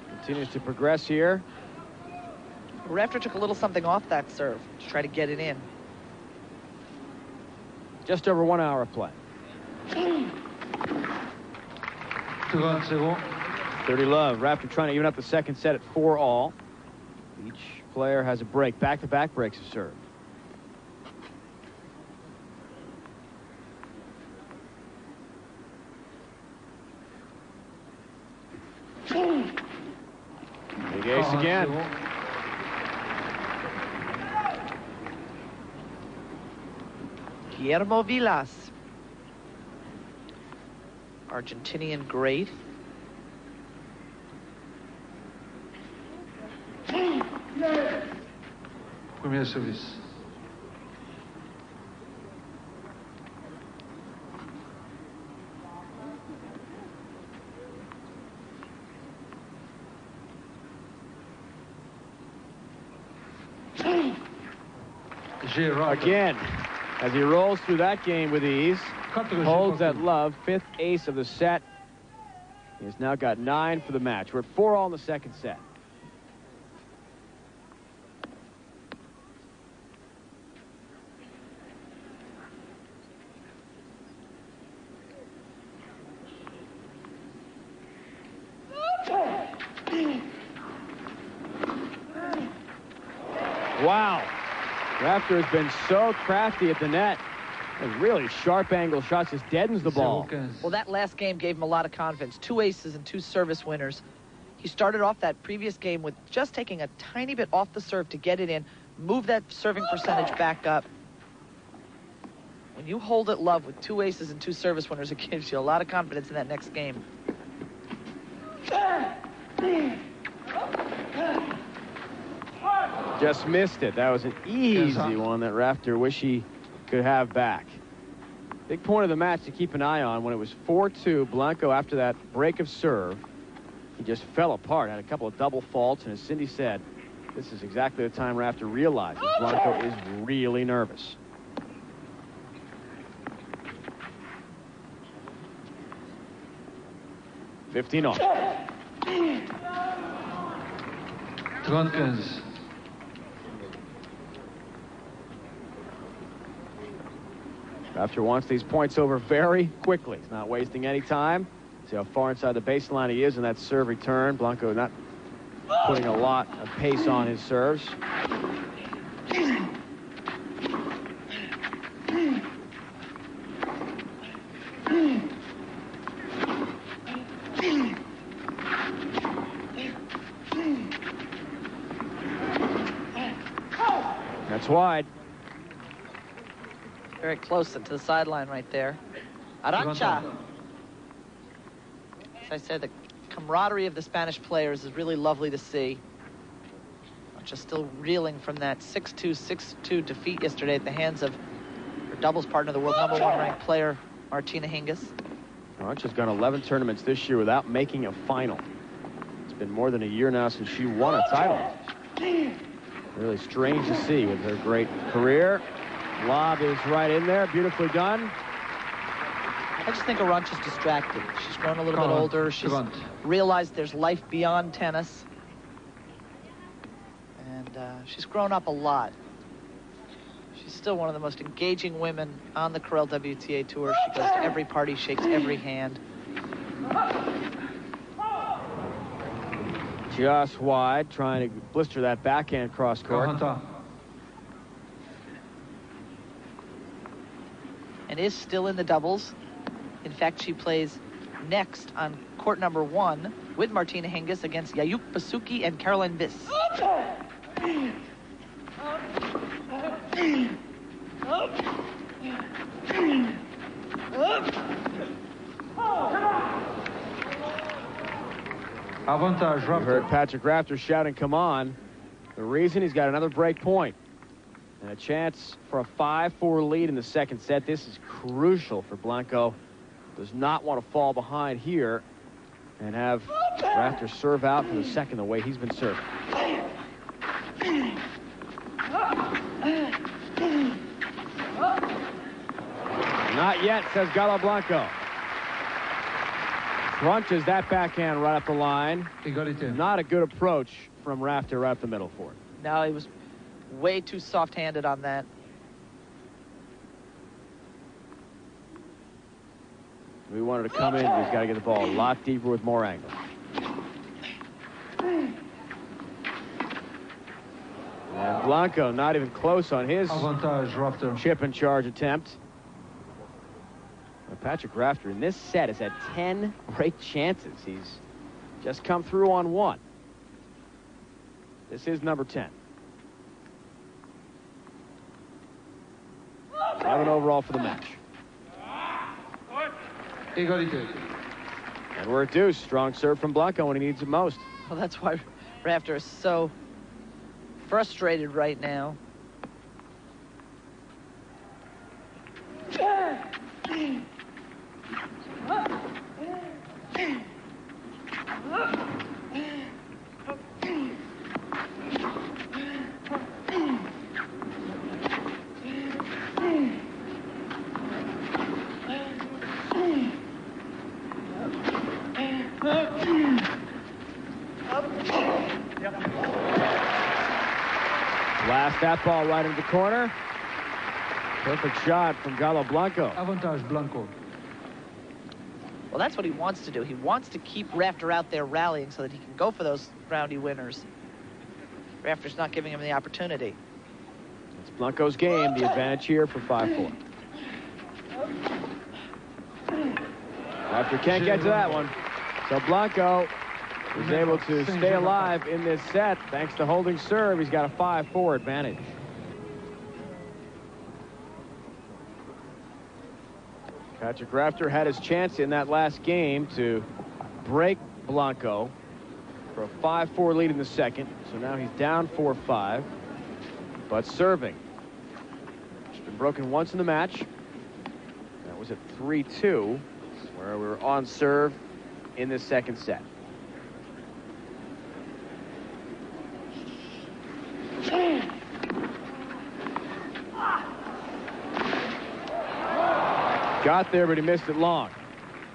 continues to progress here. Rafter took a little something off that serve to try to get it in. Just over 1 hour of play. 30 love. Rafter trying to even up the second set at 4-all. Each player has a break. Back-to-back breaks of serve. Big ace again. Guillermo Vilas, Argentinian great. Premier service. Again, as he rolls through that game with ease, holds that love, 5th ace of the set. He's now got 9 for the match. We're at 4-all in the second set. Wow. Rafter has been so crafty at the net. And really sharp angle shots, just deadens the ball. Well, that last game gave him a lot of confidence. 2 aces and 2 service winners. He started off that previous game with just taking a tiny bit off the serve to get it in, move that serving percentage back up. When you hold it love with 2 aces and 2 service winners, it gives you a lot of confidence in that next game. Just missed it. That was an easy one that Rafter wish he could have back. Big point of the match to keep an eye on. When it was 4-2, Blanco, after that break of serve, he just fell apart, had a couple of double faults, and as Cindy said, this is exactly the time Rafter realizes Blanco is really nervous. $15 all. 35. Rafter wants these points over very quickly. He's not wasting any time. See how far inside the baseline he is in that serve return. Blanco not putting a lot of pace on his serves. That's wide. Very close to the sideline right there. Arancha. As I said, the camaraderie of the Spanish players is really lovely to see. Just still reeling from that 6-2, 6-2 defeat yesterday at the hands of her doubles partner, the world #1 ranked player, Martina Hingis. Arancha's gone 11 tournaments this year without making a final. It's been more than a year now since she won a title. Really strange to see with her great career. Lob is right in there, beautifully done. I just think Arancha's distracted. She's grown a little bit older. She's realized there's life beyond tennis. And she's grown up a lot. She's still one of the most engaging women on the Corel WTA Tour. She goes to every party, shakes every hand. Just wide, trying to blister that backhand cross court. And is still in the doubles. In fact, she plays next on court #1 with Martina Hingis against Yayuk Basuki and Caroline Viss. Avantage, You heard Patrick Rafter shouting, come on. The reason he's got another break point and a chance for a 5-4 lead in the second set. This is crucial for Blanco. Does not want to fall behind here and have Rafter serve out for the second the way he's been serving. Not yet, says Galo Blanco. Crunches that backhand right up the line. Not a good approach from Rafter right up the middle for it. No, he was way too soft-handed on that. We wanted to come in, he's got to get the ball a lot deeper with more angle. And Blanco not even close on his chip and charge attempt. Patrick Rafter in this set has had 10 break chances. He's just come through on 1. This is number 10. 7 overall for the match. And we're at deuce. Strong serve from Blanco when he needs it most. Well, that's why Rafter is so frustrated right now. Blast that ball right into the corner. Perfect shot from Galo Blanco. Avantage Blanco. Well, that's what he wants to do. He wants to keep Rafter out there rallying so that he can go for those roundy winners. Rafter's not giving him the opportunity. It's Blanco's game. The advantage here for 5-4. Rafter can't get to that one. So Blanco is able to stay alive in this set thanks to holding serve. He's got a 5-4 advantage. Patrick Rafter had his chance in that last game to break Blanco for a 5-4 lead in the second. So now he's down 4-5, but serving. It's been broken once in the match. That was at 3-2, where we were on serve in the second set. Got there, but he missed it long.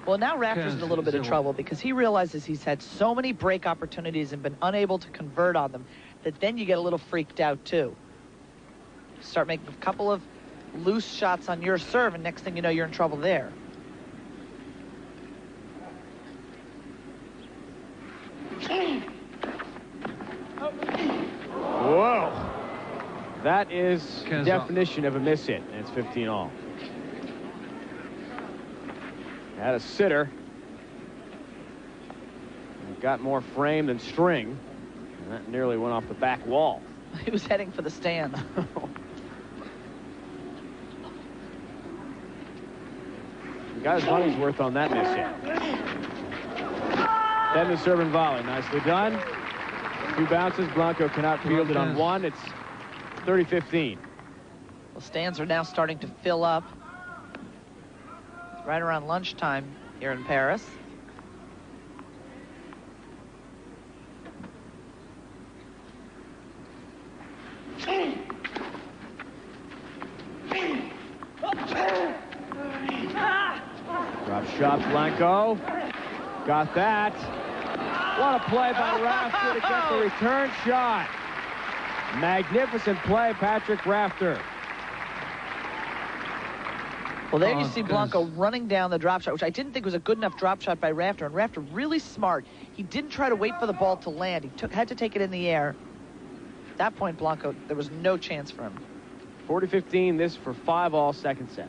Well, now Rafter's in a little bit of trouble because he realizes he's had so many break opportunities and been unable to convert on them that then you get a little freaked out, too. Start making a couple of loose shots on your serve, and next thing you know, you're in trouble there. Whoa. That is the definition of a miss hit, and it's 15-all. Had a sitter. Got more frame than string. And that nearly went off the back wall. He was heading for the stand. He got his money's worth on that miss hit. Then the serve and volley. Nicely done. 2 bounces. Blanco cannot field it on 1. It's 30-15. Well, stands are now starting to fill up. Right around lunchtime here in Paris. Drop shot, Blanco. Got that. What a play by Rafter to get the return shot. Magnificent play, Patrick Rafter. Well, there you see Blanco running down the drop shot, which I didn't think was a good enough drop shot by Rafter. And Rafter really smart. He didn't try to wait for the ball to land. He had to take it in the air. At that point, Blanco, there was no chance for him. 40-15, this for 5-all second set.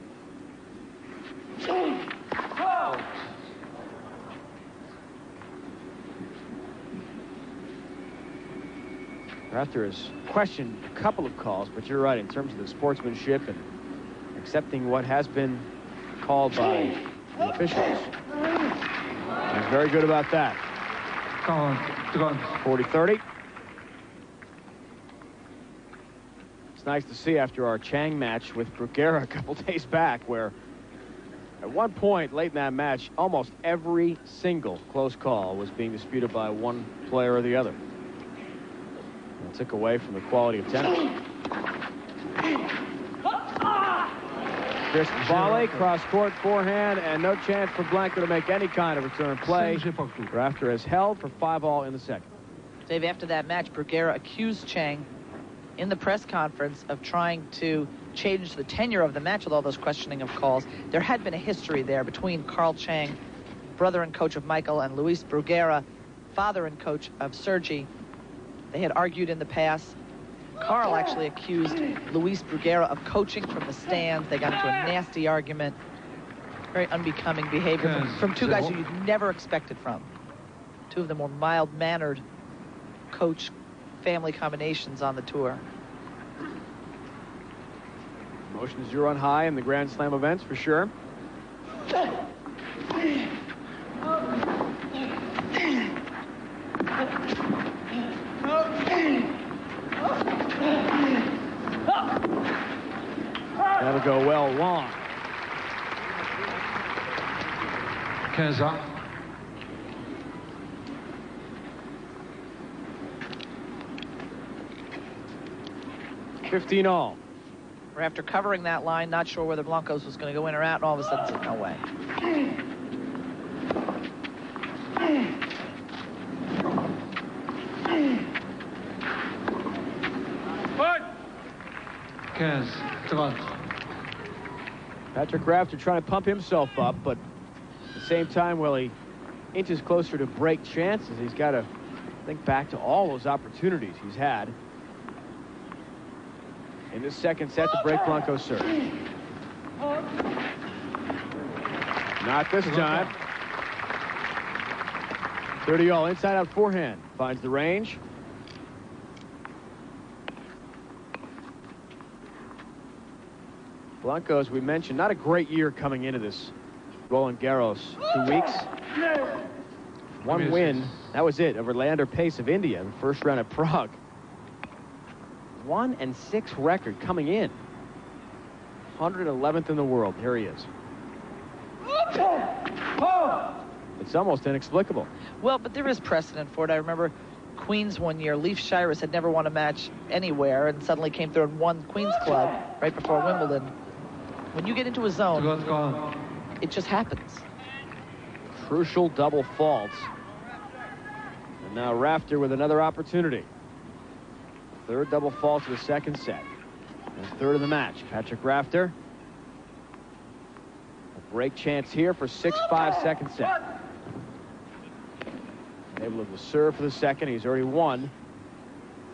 Rafter has questioned a couple of calls, but you're right, in terms of the sportsmanship and accepting what has been called by the officials. He's very good about that. 40-30. It's nice to see after our Chang match with Bruguera a couple days back, where at one point late in that match, almost every single close call was being disputed by one player or the other. It took away from the quality of tennis. Crisp volley, cross-court forehand, and no chance for Blanco to make any kind of return play. Rafter has held for 5-all in the second. Dave, after that match, Bruguera accused Chang in the press conference of trying to change the tenure of the match with all those questioning of calls. There had been a history there between Carl Chang, brother and coach of Michael, and Luis Bruguera, father and coach of Sergi. They had argued in the past. Carl actually accused Luis Bruguera of coaching from the stands. They got into a nasty argument. Very unbecoming behavior from two guys who you'd never expected from. Two of the more mild-mannered coach-family combinations on the tour. Emotions do run high in the Grand Slam events, for sure. That'll go well long. 15. 15-all. After covering that line, not sure whether Blancos was going to go in or out, and all of a sudden said, no way. 15-30. Patrick Rafter trying to pump himself up, but at the same time, while he inches closer to break chances, he's got to think back to all those opportunities he's had in this second set to break Blanco's serve. Not this time. 30-all inside-out forehand. Finds the range. Blanco, as we mentioned, not a great year coming into this Roland Garros. 2 weeks. One win. That was it over Leander Pace of India in the first round at Prague. 1-6 record coming in. 111th in the world. Here he is. It's almost inexplicable. Well, but there is precedent for it. I remember Queens one year. Leif Shiras had never won a match anywhere and suddenly came through and won Queens Club right before Wimbledon. When you get into a zone, it just happens. Crucial double faults. And now Rafter with another opportunity. Third double fault to the second set. And third of the match. Patrick Rafter. A break chance here for 6-5 second set. Able to serve for the second. He's already won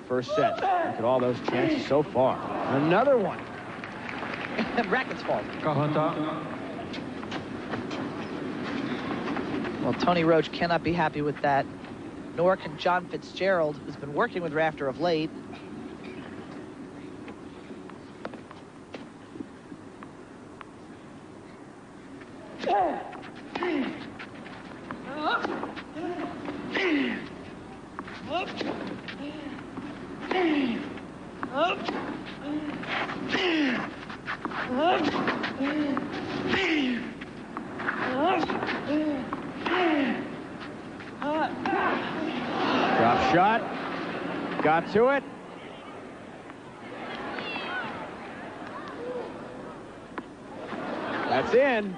first set. Look at all those chances so far. Another one. Racket's fault. Well, Tony Roach cannot be happy with that. Nor can John Fitzgerald, who's been working with Rafter of late. Drop shot. Got to it. That's in.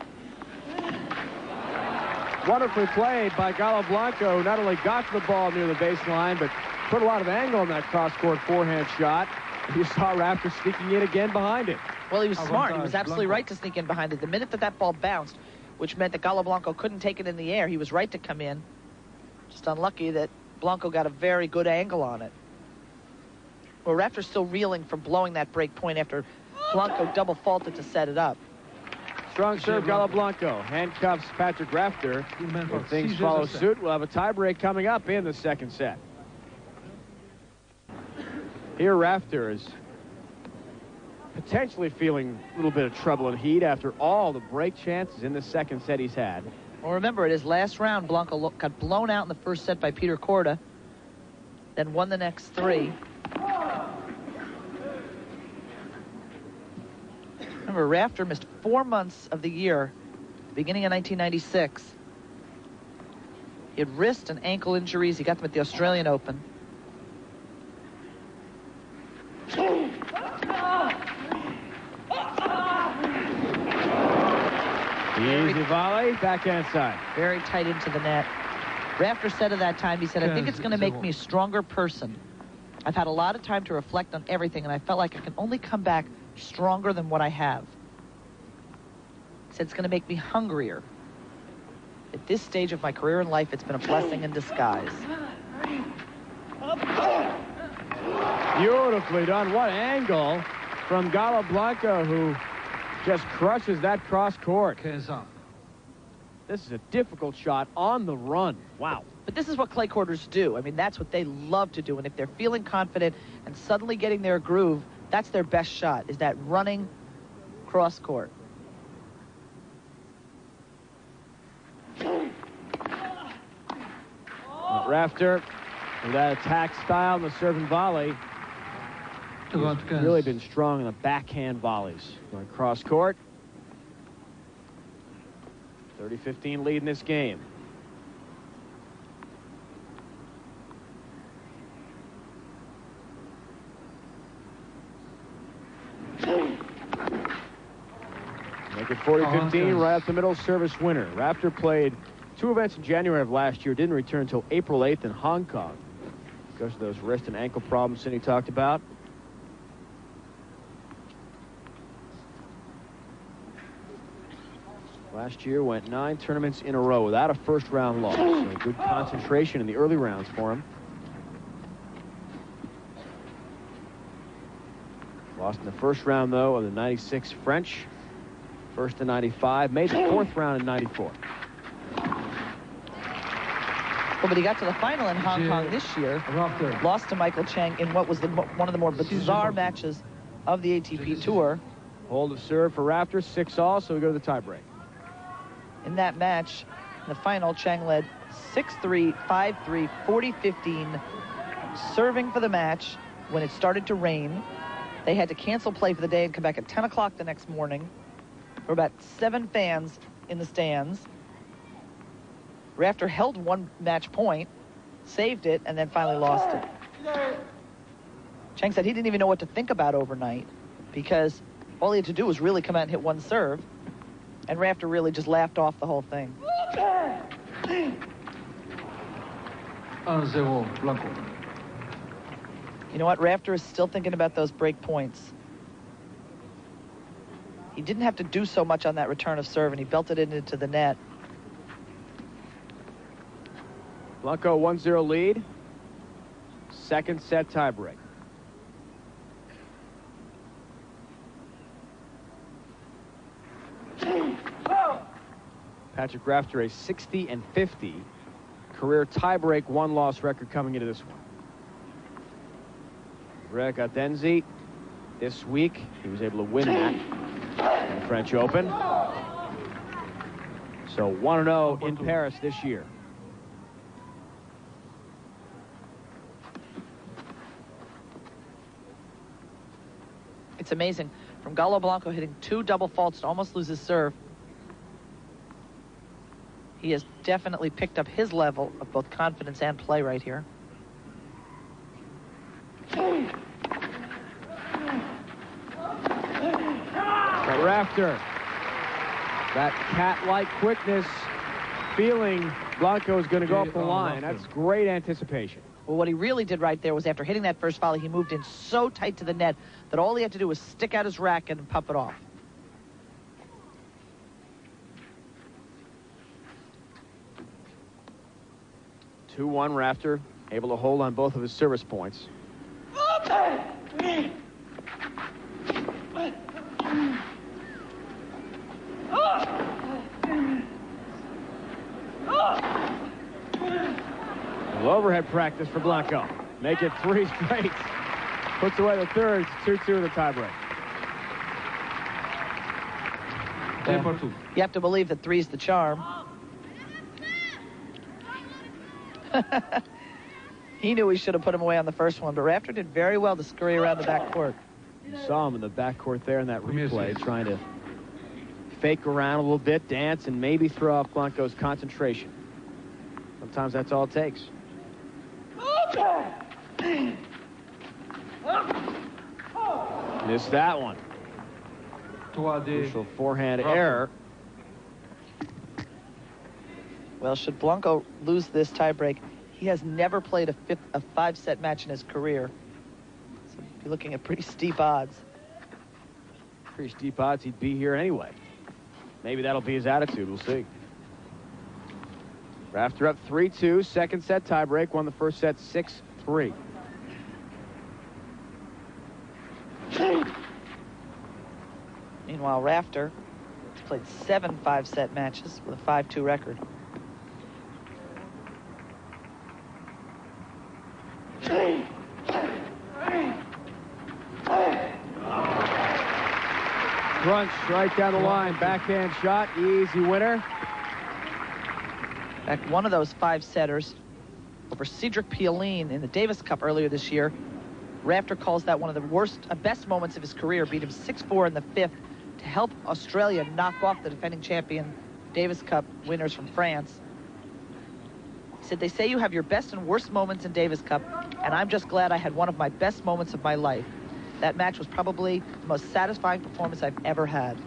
Wonderfully played by Galo Blanco. Not only got to the ball near the baseline, but put a lot of angle on that cross-court forehand shot. You saw Rafter sneaking in again behind it. Well, he was smart. He was absolutely right to sneak in behind it. The minute that ball bounced, which meant that Galo Blanco couldn't take it in the air, he was right to come in. Just unlucky that Blanco got a very good angle on it. Well, Rafter's still reeling from blowing that break point after Blanco double faulted to set it up. Strong serve, Galo Blanco. Handcuffs Patrick Rafter. If things follow suit, we'll have a tiebreak coming up in the second set. Here, Rafter is potentially feeling a little bit of trouble and heat after all the break chances in the second set he's had. Well, remember, in his last round, Blanco got blown out in the first set by Peter Korda, then won the next three. Remember, Rafter missed 4 months of the year, beginning in 1996. He had wrist and ankle injuries. He got them at the Australian Open. Easy volley, backhand side. Very tight into the net. Rafter said at that time, he said, I think it's going to make me a stronger person. I've had a lot of time to reflect on everything, and I felt like I can only come back stronger than what I have. He said it's going to make me hungrier. At this stage of my career in life, it's been a blessing in disguise. Beautifully done. What angle from Galo Blanco, who just crushes that cross court. This is a difficult shot on the run. Wow. But this is what clay courters do. I mean, that's what they love to do. And if they're feeling confident and suddenly getting their groove, that's their best shot, is that running cross court. Rafter, with that attack style and the serve and volley, he's really been strong in the backhand volleys. Going cross court. 30-15 lead in this game. Make it 40-15, right up the middle, service winner. Rafter played 2 events in January of last year, didn't return until April 8th in Hong Kong because of those wrist and ankle problems Cindy talked about. Last year went 9 tournaments in a row without a first-round loss. So good concentration in the early rounds for him. Lost in the first round, though, of the 96 French. First in 95. Made the 4th round in 94. Well, but he got to the final in Hong Kong this year. Rafter. Lost to Michael Chang in what was one of the more bizarre matches of the ATP Tour. Hold of serve for Rafter, 6-all, so we go to the tiebreak. In that match, in the final, Chang led 6-3, 5-3, 40-15, serving for the match when it started to rain. They had to cancel play for the day and come back at 10 o'clock the next morning. There were about 7 fans in the stands. Rafter held 1 match point, saved it, and then finally lost it. Chang said he didn't even know what to think about overnight because all he had to do was really come out and hit 1 serve, and Rafter really just laughed off the whole thing. 1-0, Blanco. You know what? Rafter is still thinking about those break points. He didn't have to do so much on that return of serve, and he belted it into the net. Blanco 1-0 lead. Second set tiebreak. Patrick Rafter, a 60-50 career tiebreak 1-loss record coming into this one. Greg Adenzi, this week, he was able to win that in the French Open. So 1-0 in Paris this year. It's amazing. From Galo Blanco hitting 2 double faults to almost lose his serve. He has definitely picked up his level of both confidence and play right here. But Rafter, that cat-like quickness, feeling Blanco is going to go up the line. That's great anticipation. Well, what he really did right there was after hitting that first volley, he moved in so tight to the net that all he had to do was stick out his racket and pump it off. Two-1 Rafter, able to hold on both of his service points. Overhead practice for Blanco. Make it 3 straight. Puts away the third. 2-2 in the tiebreak. You have to believe that 3's the charm. He knew he should have put him away on the first one, but Rafter did very well to scurry around the backcourt. You saw him in the backcourt there in that replay, trying to fake around a little bit, dance, and maybe throw off Blanco's concentration. Sometimes that's all it takes. Missed that one. Crucial forehand error. Well, should Blanco lose this tiebreak, he has never played a 5-set match in his career. So you're looking at pretty steep odds. Pretty steep odds he'd be here anyway. Maybe that'll be his attitude. We'll see. Rafter up 3-2. Second set tiebreak. Won the first set 6-3. Meanwhile, Rafter has played 7 5-set matches with a 5-2 record. Crunch right down the line. Backhand shot. Easy winner. In fact, one of those 5-setters over Cedric Pioline in the Davis Cup earlier this year. Rafter calls that one of the best moments of his career. Beat him 6-4 in the 5th to help Australia knock off the defending champion Davis Cup winners from France. He said, "They say you have your best and worst moments in Davis Cup, and I'm just glad I had one of my best moments of my life. That match was probably the most satisfying performance I've ever had."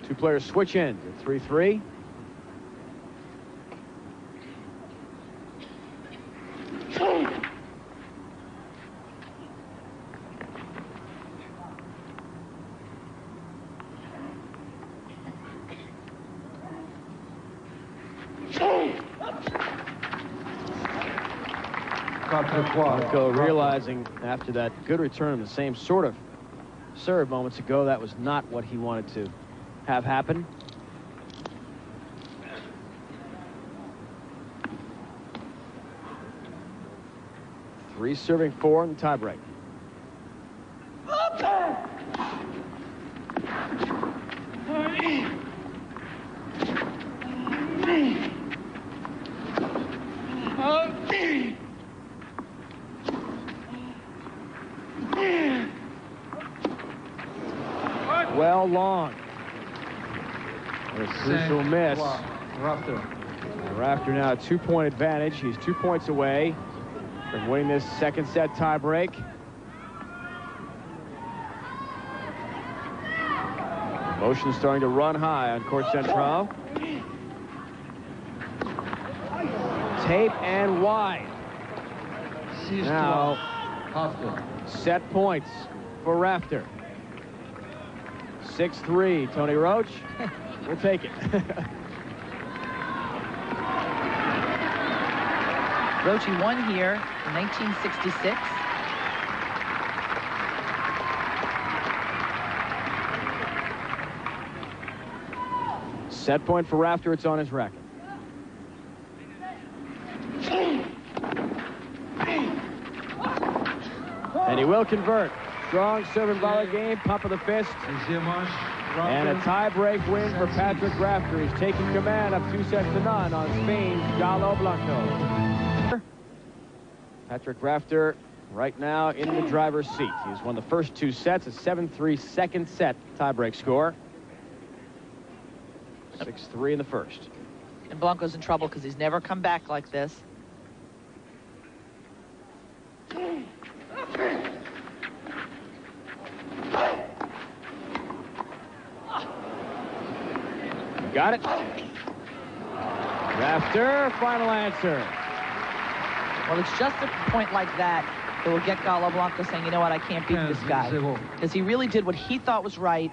Two players switch in to 3-3. Blanco realizing after that good return, the same sort of serve moments ago, that was not what he wanted to have happen. Three serving four in the tiebreak. Well, long. A crucial miss. Rafter. Rafter now a 2-point advantage. He's 2 points away from winning this second set tiebreak. Motion starting to run high on court central. Tape and wide. Now set points for Rafter. 6-3. Tony Roach. We'll take it. Roche won here in 1966. Set point for Rafter. It's on his racket. And he will convert. Strong serve and volley game. Pump of the fist. And a tie-break win for Patrick Rafter. He's taking command up 2-0 on Spain's Galo Blanco. Patrick Rafter right now in the driver's seat. He's won the first 2 sets. A 7-3 second set tiebreak score. 6-3 in the first. And Blanco's in trouble because he's never come back like this. Got it. Rafter, final answer. Well, it's just a point like that that will get Galo Blanco saying, you know what, I can't beat this guy. Because he really did what he thought was right.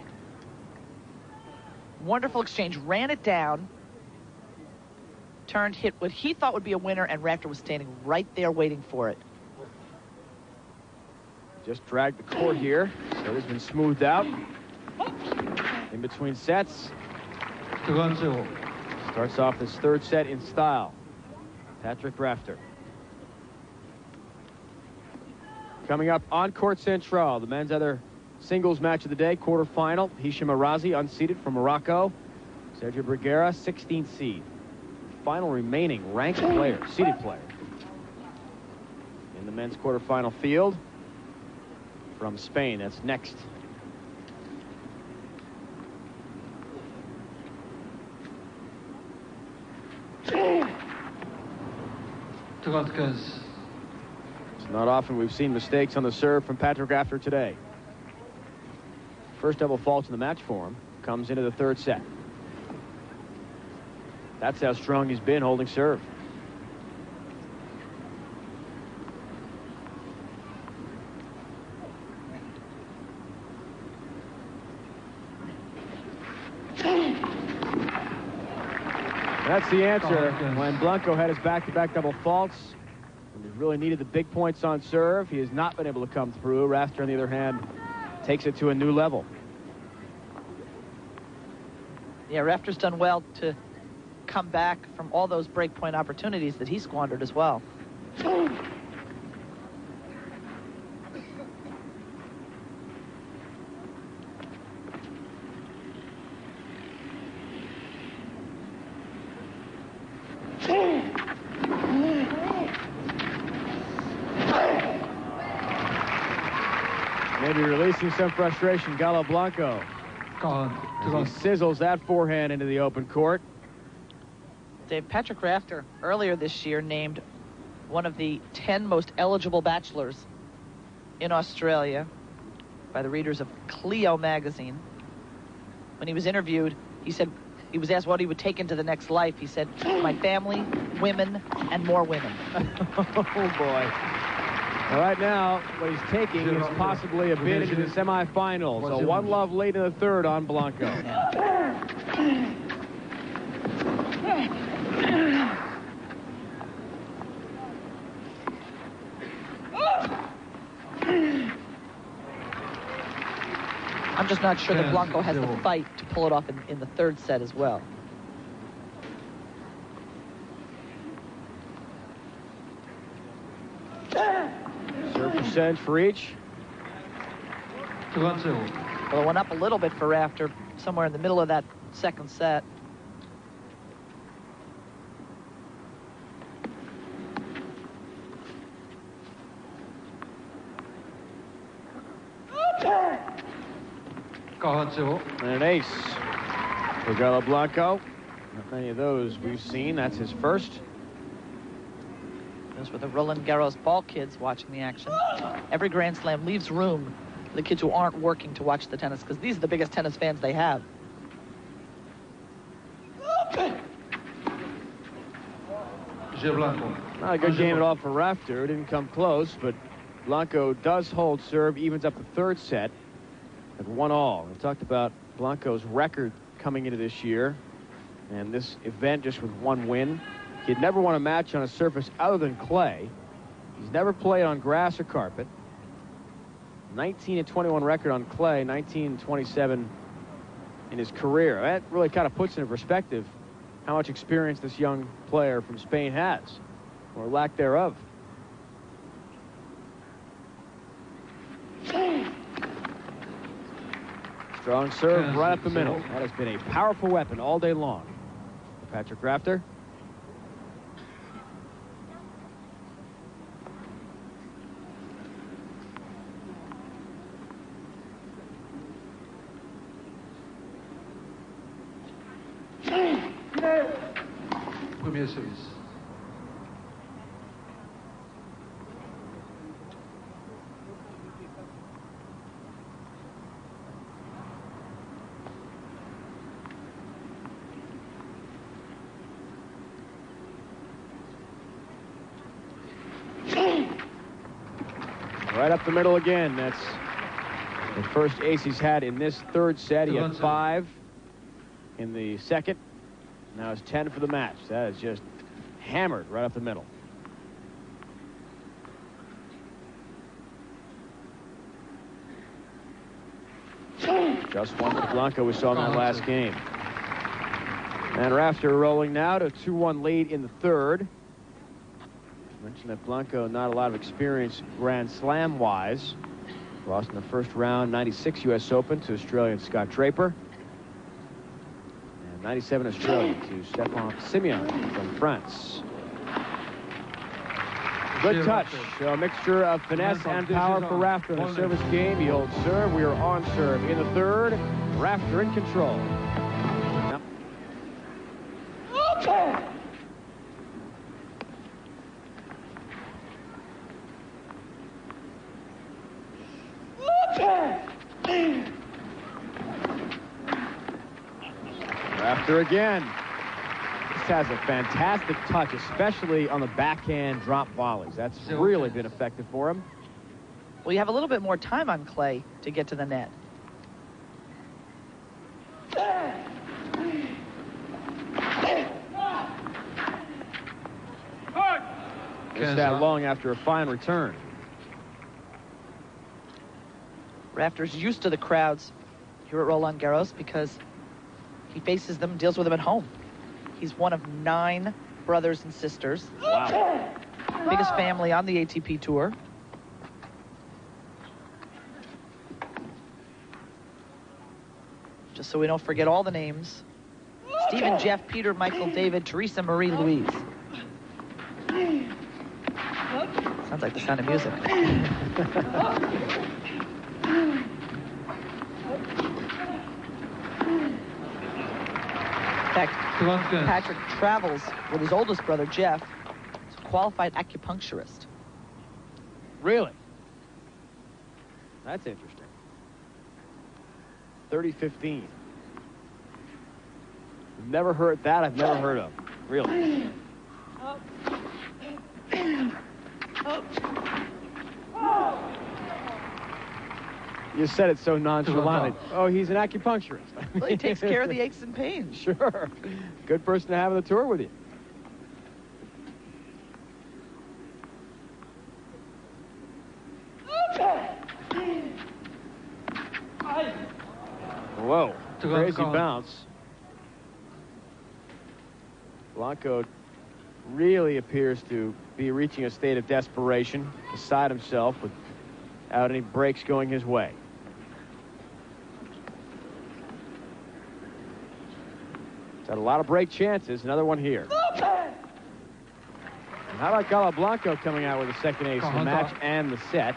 Wonderful exchange, ran it down, turned, hit what he thought would be a winner, and Rafter was standing right there waiting for it. Just dragged the court here. So it has been smoothed out. In between sets. Starts off this third set in style. Patrick Rafter. Coming up on Court Central, the men's other singles match of the day, quarterfinal. Hisham Arazi, unseeded from Morocco. Sergio Bruguera, 16th seed. Final remaining ranked player, seeded player. In the men's quarterfinal field from Spain. That's next. It's not often we've seen mistakes on the serve from Patrick Rafter today. First double fault in the match for him comes into the third set. That's how strong he's been holding serve. That's the answer when Blanco had his back-to-back double faults. And he really needed the big points on serve. He has not been able to come through. Rafter, on the other hand, takes it to a new level. Yeah, Rafter's done well to come back from all those break-point opportunities that he squandered as well. Maybe releasing some frustration, Galo Blanco. He sizzles that forehand into the open court. Dave, Patrick Rafter earlier this year named one of the 10 most eligible bachelors in Australia by the readers of Clio magazine. When he was interviewed, he said, he was asked what he would take into the next life. He said, my family, women, and more women. Oh, boy. All right, now, what he's taking is possibly a bid into the semifinals. So 1-love lead in the third on Blanco. I'm just not sure that Blanco has the fight to pull it off in the third set as well. Serve percentage for each. 3-0. Well, it went up a little bit for Rafter, somewhere in the middle of that second set. And an ace for Galo Blanco. Not many of those we've seen. That's his first. Those were the Roland Garros ball kids watching the action. Every Grand Slam leaves room for the kids who aren't working to watch the tennis, because these are the biggest tennis fans they have. Not a good game at all for Rafter. Didn't come close, but Blanco does hold serve, evens up the third set at 1-all. We talked about Blanco's record coming into this year, and this event just with one win. He'd never won a match on a surface other than clay. He's never played on grass or carpet. 19-21 record on clay, 19-27 in his career. That really kind of puts into perspective how much experience this young player from Spain has, or lack thereof. Strong serve right up the middle. That has been a powerful weapon all day long for Patrick Rafter. Premier service. Right up the middle again. That's the first ace he's had in this third set. He had 5 in the second. Now it's 10 for the match. That is just hammered right up the middle. Just one for Blanco we saw in that last game. And Rafter rolling now to a 2-1 lead in the third. Mentioned that Blanco not a lot of experience Grand Slam wise. Lost in the first round, 96 U.S. Open to Australian Scott Draper. And 97 Australian to Stefan Simeon from France. Good touch. So a mixture of finesse and power for Rafter in the service game. He holds serve. We are on serve in the third. Rafter in control. Rafter again. This has a fantastic touch, especially on the backhand drop volleys. That's really been effective for him. Well, you have a little bit more time on clay to get to the net. Missed that long after a fine return. Rafter's used to the crowds here at Roland Garros because he faces them, deals with them at home. He's one of 9 brothers and sisters. Wow. Biggest family on the ATP Tour. Just so we don't forget all the names. Stephen, Jeff, Peter, Michael, David, Teresa, Marie, Louise. Sounds like the sound of music. In fact, Patrick travels with his oldest brother, Jeff, who's a qualified acupuncturist. Really? That's interesting. 30-15. Never heard that. I've never heard of. Really? You said it so nonchalantly. Oh, he's an acupuncturist. Well, he takes care of the aches and pains. Sure. Good person to have on the tour with you. Whoa, crazy bounce. Blanco really appears to be reaching a state of desperation, beside himself, without any breaks going his way. He's had a lot of break chances. Another one here. And how about Galo Blanco coming out with a second ace in the match and the set?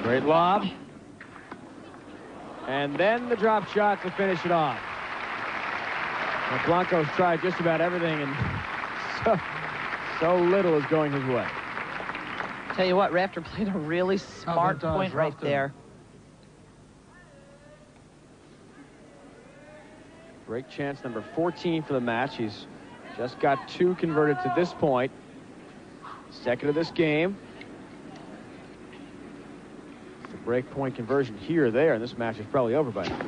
Great lob. And then the drop shot to finish it off. Well, Blanco's tried just about everything, and so little is going his way. Tell you what, Rafter played a really smart point right there. Break chance number 14 for the match. He's just got 2 converted to this point. Second of this game. The break point conversion here or there, and this match is probably over by now.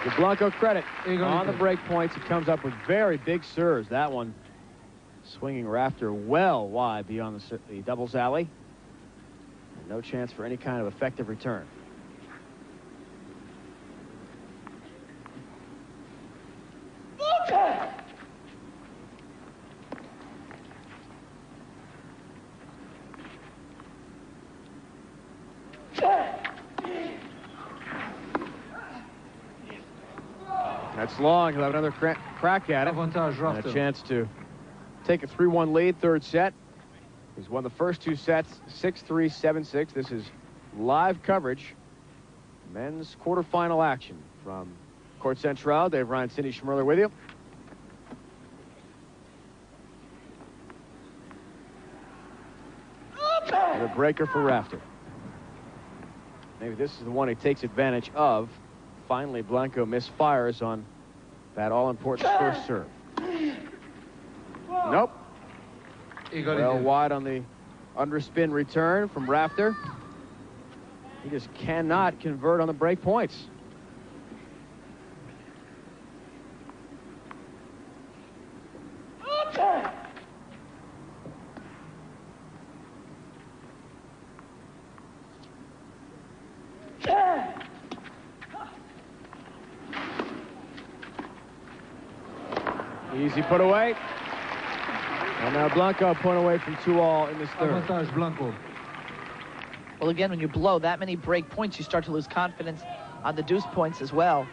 Give Blanco credit on the break points. He comes up with very big serves. That one swinging Rafter well wide beyond the doubles alley. No chance for any kind of effective return. That's long. He'll have another crack at it. And a chance to take a 3-1 lead, third set. He's won the first 2 sets, 6-3, 7-6. This is live coverage. Men's quarterfinal action from Court Central. Dave Ryan, Cindy Schmerler with you. And a breaker for Rafter. Maybe this is the one he takes advantage of. Finally, Blanco misfires on that all-important first serve. Nope. Well wide on the underspin return from Rafter. He just cannot convert on the break points. Easy put away. And now Blanco point away from 2-all in this third. Blanco. Well, again, when you blow that many break points, you start to lose confidence on the deuce points as well.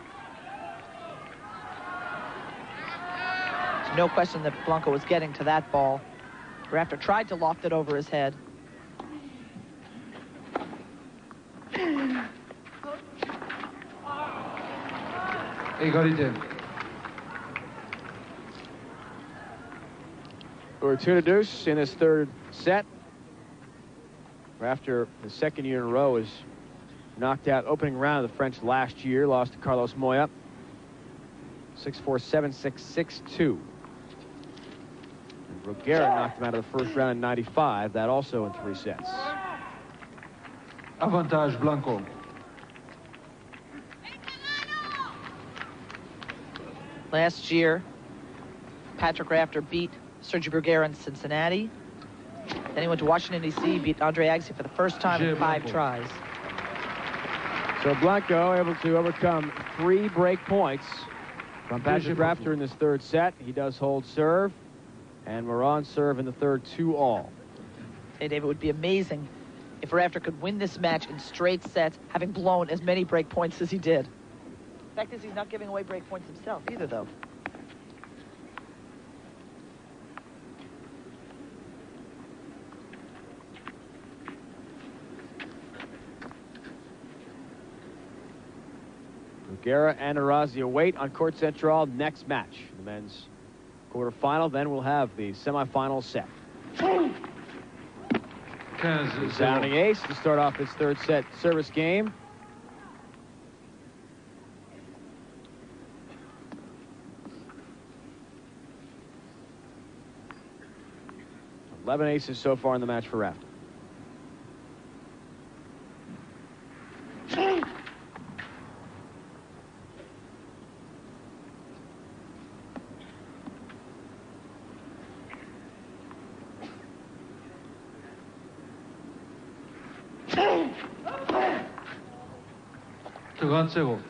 There's no question that Blanco was getting to that ball. Rafter tried to loft it over his head. Égalité. We're 2-2 in this third set. Rafter, the second year in a row, is knocked out opening round of the French last year. Lost to Carlos Moya. 6-4, 7-6, 6-2. And Roguera knocked him out of the first round in 95. That also in 3 sets. Avantage Blanco. Last year, Patrick Rafter beat Sergio Bruguera in Cincinnati. Then he went to Washington, D.C., beat Andre Agassi for the first time in 5 tries. So Blanco able to overcome 3 break points from Patrick Rafter in this third set. He does hold serve, and we're on serve in the third 2-all. Hey, Dave, it would be amazing if Rafter could win this match in straight sets, having blown as many break points as he did. The fact is, he's not giving away break points himself either, though. Bruguera and Arazi await on Court Central next match, the men's quarterfinal. Then we'll have the semifinal set. 15-0. Sounding ace to start off his third set service game. Eleven aces so far in the match for Rafter. 두 번째고.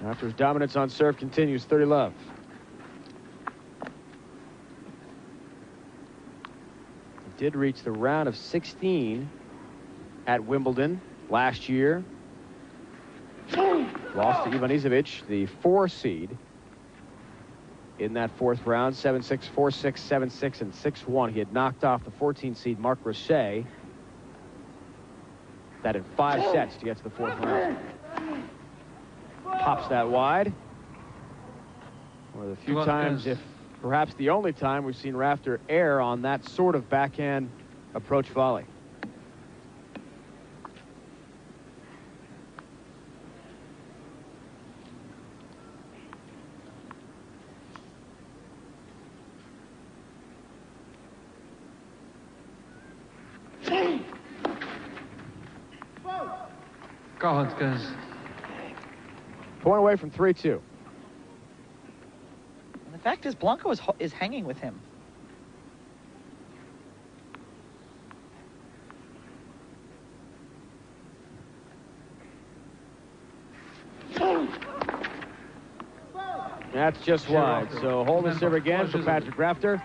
Rafter's dominance on serve continues. 30 love. He did reach the round of 16 at Wimbledon last year. Lost to Ivanisevic, the 4 seed, in that fourth round. 7-6, 4-6, 7-6, and 6-1. He had knocked off the 14 seed Marc Rosset. That in 5 sets to get to the fourth round. Pops that wide. One of the few times, if perhaps the only time, we've seen Rafter err on that sort of backhand approach volley. Point away from 3-2. And the fact is, Blanco is hanging with him. That's just wide. So hold the serve again for Patrick Rafter.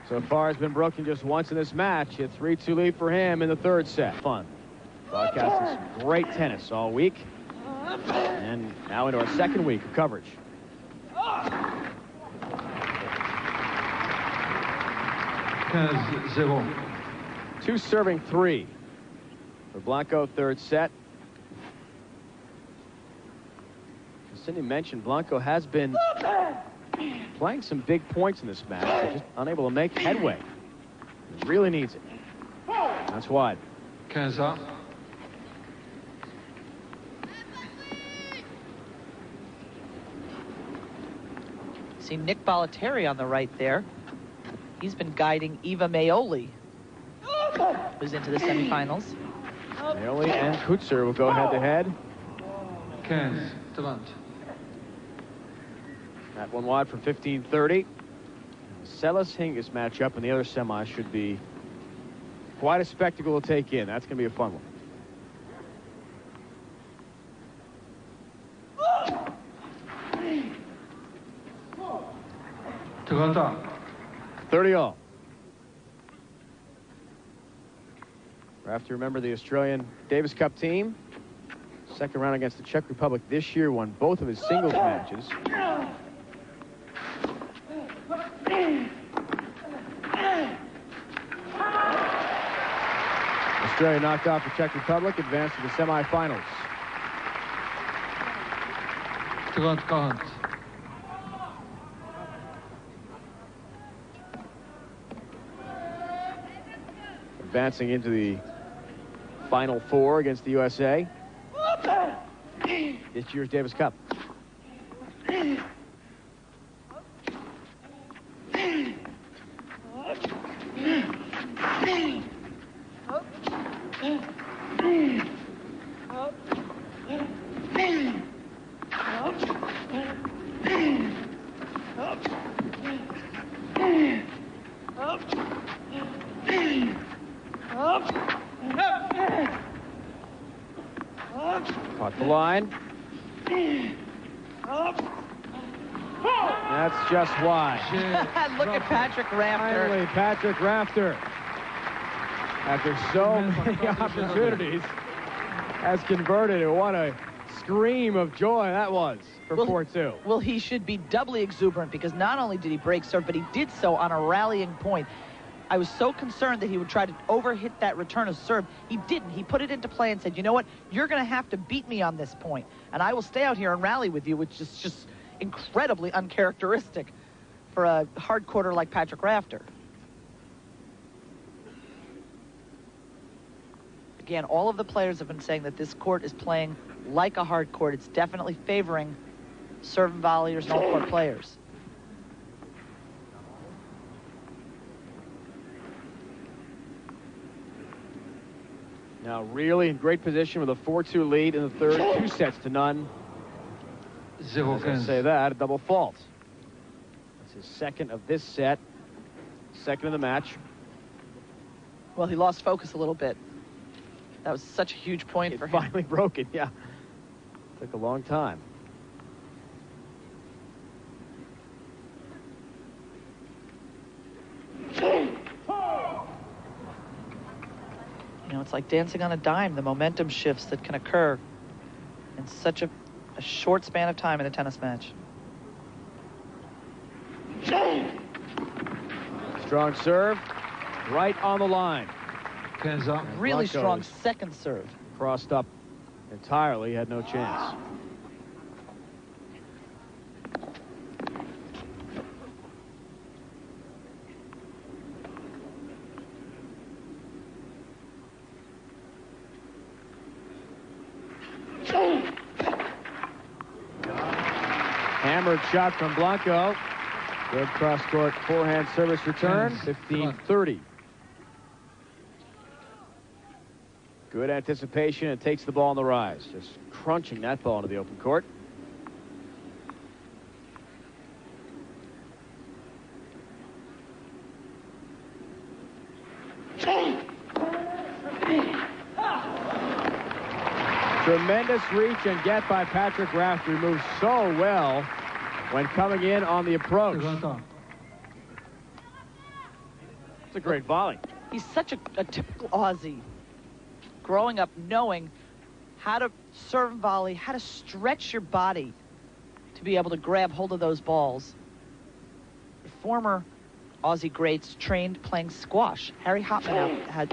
So far has been broken just once in this match. A 3-2 lead for him in the third set. Fun. Broadcasting some great tennis all week. And now into our second week of coverage. Two serving 3 for Blanco, third set. As Cindy mentioned, Blanco has been playing some big points in this match, but just unable to make headway. He really needs it. That's wide. See Nick Bollettieri on the right there. He's been guiding Eva Maioli, who's into the semifinals. Maioli and Kutzer will go head-to-head. That one wide for 15-30. Celis-Hingis matchup in the other semi should be quite a spectacle to take in. That's going to be a fun one. 30-all. Rafter, remember the Australian Davis Cup team. Second round against the Czech Republic this year, won both of his singles matches. Australia knocked off the Czech Republic, advanced to the semifinals. Advancing into the Final Four against the USA. This year's Davis Cup. Caught the line. That's just wide. Look at Patrick Rafter. Finally, Patrick Rafter, after so many opportunities, has converted. And what a scream of joy that was for 4-2. Well, he should be doubly exuberant because not only did he break serve, but he did so on a rallying point. I was so concerned that he would try to overhit that return of serve. He didn't. He put it into play and said, you know what? You're going to have to beat me on this point, and I will stay out here and rally with you, which is just incredibly uncharacteristic for a hard quarter like Patrick Rafter. Again, all of the players have been saying that this court is playing like a hard court. It's definitely favoring serve and volleyers and all court players. Now really in great position with a 4-2 lead in the third, 2-0. As I say that, a double fault. That's his second of this set, second of the match. Well, he lost focus a little bit. That was such a huge point for him. Finally broke it, yeah. Took a long time. You know, it's like dancing on a dime, the momentum shifts that can occur in such a short span of time in a tennis match. Strong serve, right on the line. Really strong second serve. Crossed up entirely, had no chance. Hammered shot from Blanco. Good cross-court forehand service return, 15-30. Good anticipation and takes the ball on the rise. Just crunching that ball into the open court. Tremendous reach and get by Patrick Rafter. He moves so well when coming in on the approach. It's a great volley. He's such a typical Aussie. Growing up knowing how to serve and volley, how to stretch your body to be able to grab hold of those balls. The former Aussie greats trained playing squash. Harry Hopman had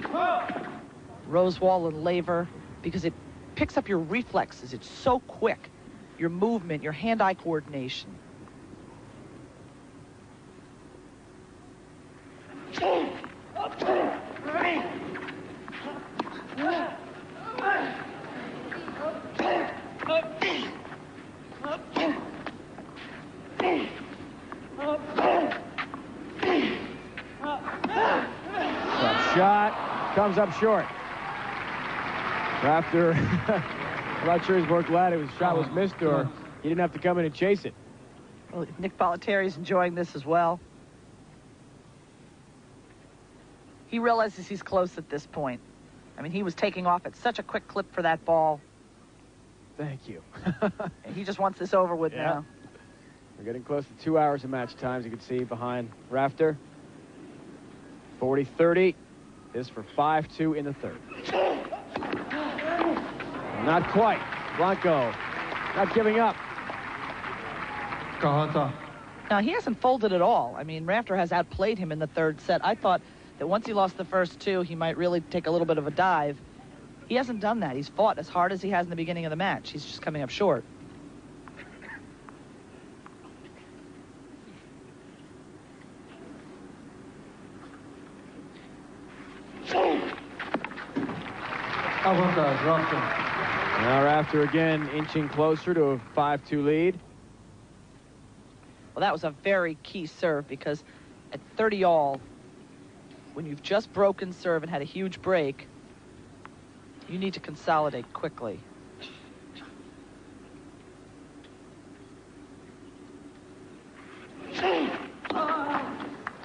Rosewall and Laver because it picks up your reflexes. It's so quick. Your movement, your hand-eye coordination. Shot comes up short. Rafter, I'm not sure he's more glad his shot was missed or he didn't have to come in and chase it. Well, Nick Bollettieri's enjoying this as well. He realizes he's close at this point. I mean, he was taking off at such a quick clip for that ball. Thank you. He just wants this over with now. We're getting close to 2 hours of match time, as you can see behind Rafter. 40-30. This for 5-2 in the third. Not quite. Blanco not giving up. Now, he hasn't folded at all. I mean, Rafter has outplayed him in the third set. I thought that once he lost the first two, he might really take a little bit of a dive. He hasn't done that. He's fought as hard as he has in the beginning of the match. He's just coming up short. Now Rafter again inching closer to a 5-2 lead. Well, that was a very key serve because at 30 all, when you've just broken serve and had a huge break, you need to consolidate quickly.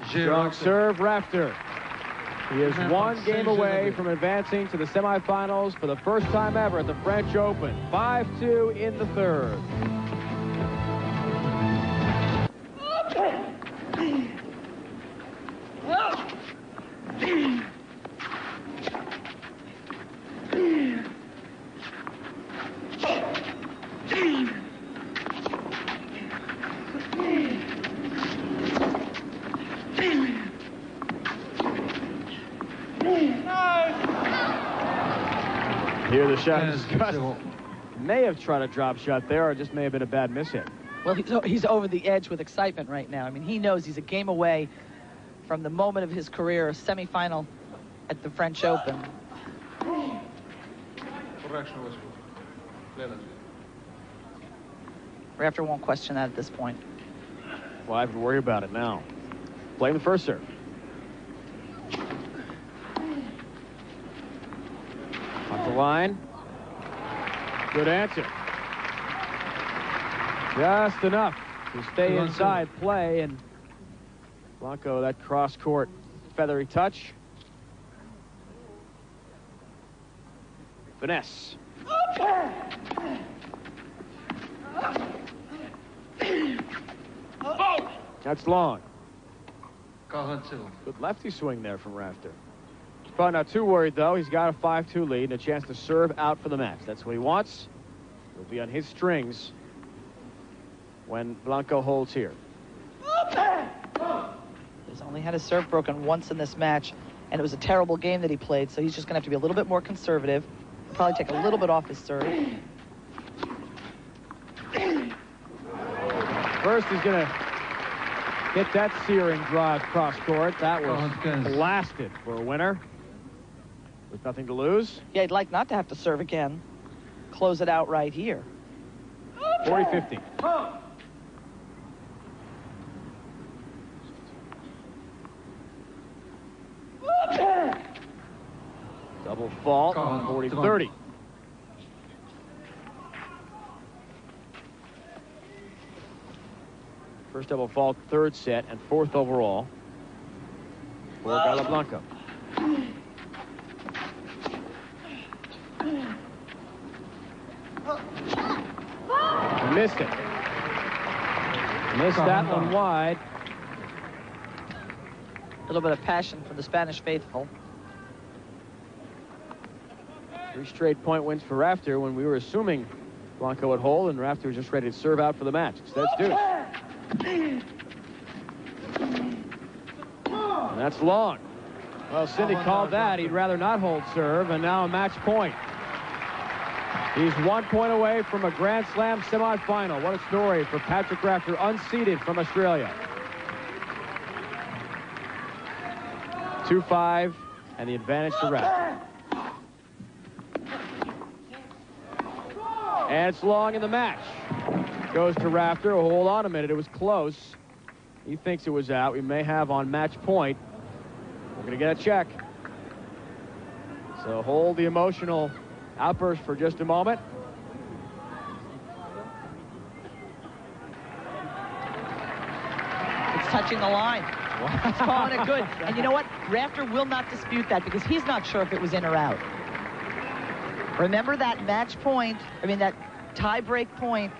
Strong serve, Rafter. He is one game away from advancing to the semifinals for the first time ever at the French Open. 5-2 in the third. Here the shot is discussed. May have tried a drop shot there, or just may have been a bad miss hit. Well, he's over the edge with excitement right now. I mean, he knows he's a game away from the moment of his career, a semifinal at the French Open. Rafter won't question that at this point. Well, I have to worry about it now. Playing the first serve. Off the line. Good answer. Just enough to stay inside play, and Blanco, that cross-court feathery touch. Finesse. That's long. Good lefty swing there from Rafter. He's probably not too worried, though. He's got a 5-2 lead and a chance to serve out for the match. That's what he wants. He'll be on his strings when Blanco holds here. He's only had his serve broken once in this match, and it was a terrible game that he played, so he's just going to have to be a little bit more conservative. Probably take a little bit off his serve. First, he's going to hit that searing drive cross court. That was blasted for a winner. With nothing to lose. Yeah, he'd like not to have to serve again. Close it out right here. 40-50. Double fault, 40-30. First double fault, third set, and fourth overall for Galo Blanco. Missed it. Missed that one wide. A little bit of passion for the Spanish faithful. 3 straight point wins for Rafter when we were assuming Blanco would hold, and Rafter was just ready to serve out for the match. Instead, it's deuce. And that's long. Well, Cindy called that. He'd rather not hold serve, and now a match point. He's 1 point away from a Grand Slam semifinal. What a story for Patrick Rafter, unseeded from Australia. 2-5, and the advantage to Rafter. And it's long in the match. Goes to Rafter. Hold on a minute. It was close. He thinks it was out. We may have on match point. We're going to get a check. So hold the emotional outburst for just a moment. It's touching the line. He's calling it good. And you know what? Rafter will not dispute that because he's not sure if it was in or out. Remember that match point, that tie-break point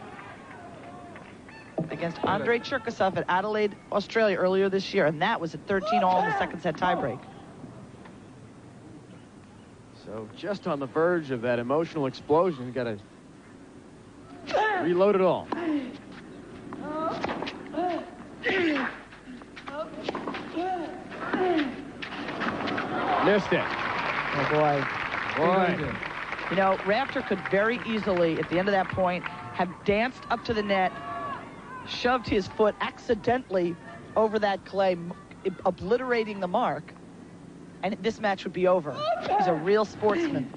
against Andrei Cherkasov at Adelaide, Australia earlier this year, and that was at 13-all in the second set tie-break. So just on the verge of that emotional explosion, got to reload it all. Missed it. Oh, boy. Boy. You know, Rafter could very easily, at the end of that point, have danced up to the net, shoved his foot accidentally over that clay, obliterating the mark, and this match would be over. He's a real sportsman.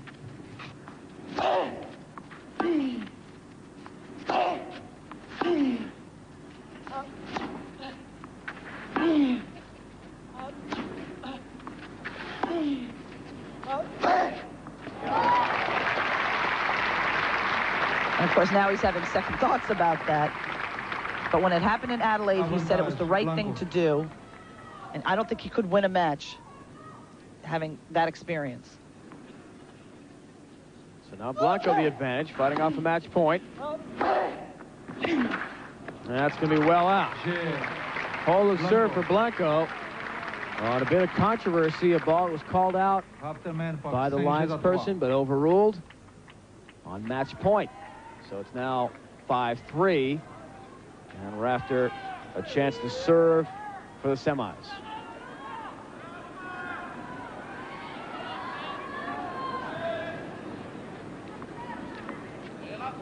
And of course, now he's having second thoughts about that. But when it happened in Adelaide, he said it was the right thing to do. And I don't think he could win a match having that experience. So now Blanco the advantage, fighting off a match point. And that's going to be well out. Hold of serve for Blanco. On a bit of controversy, a ball was called out by the linesperson, but overruled on match point. So it's now 5-3, and Rafter a chance to serve for the semis.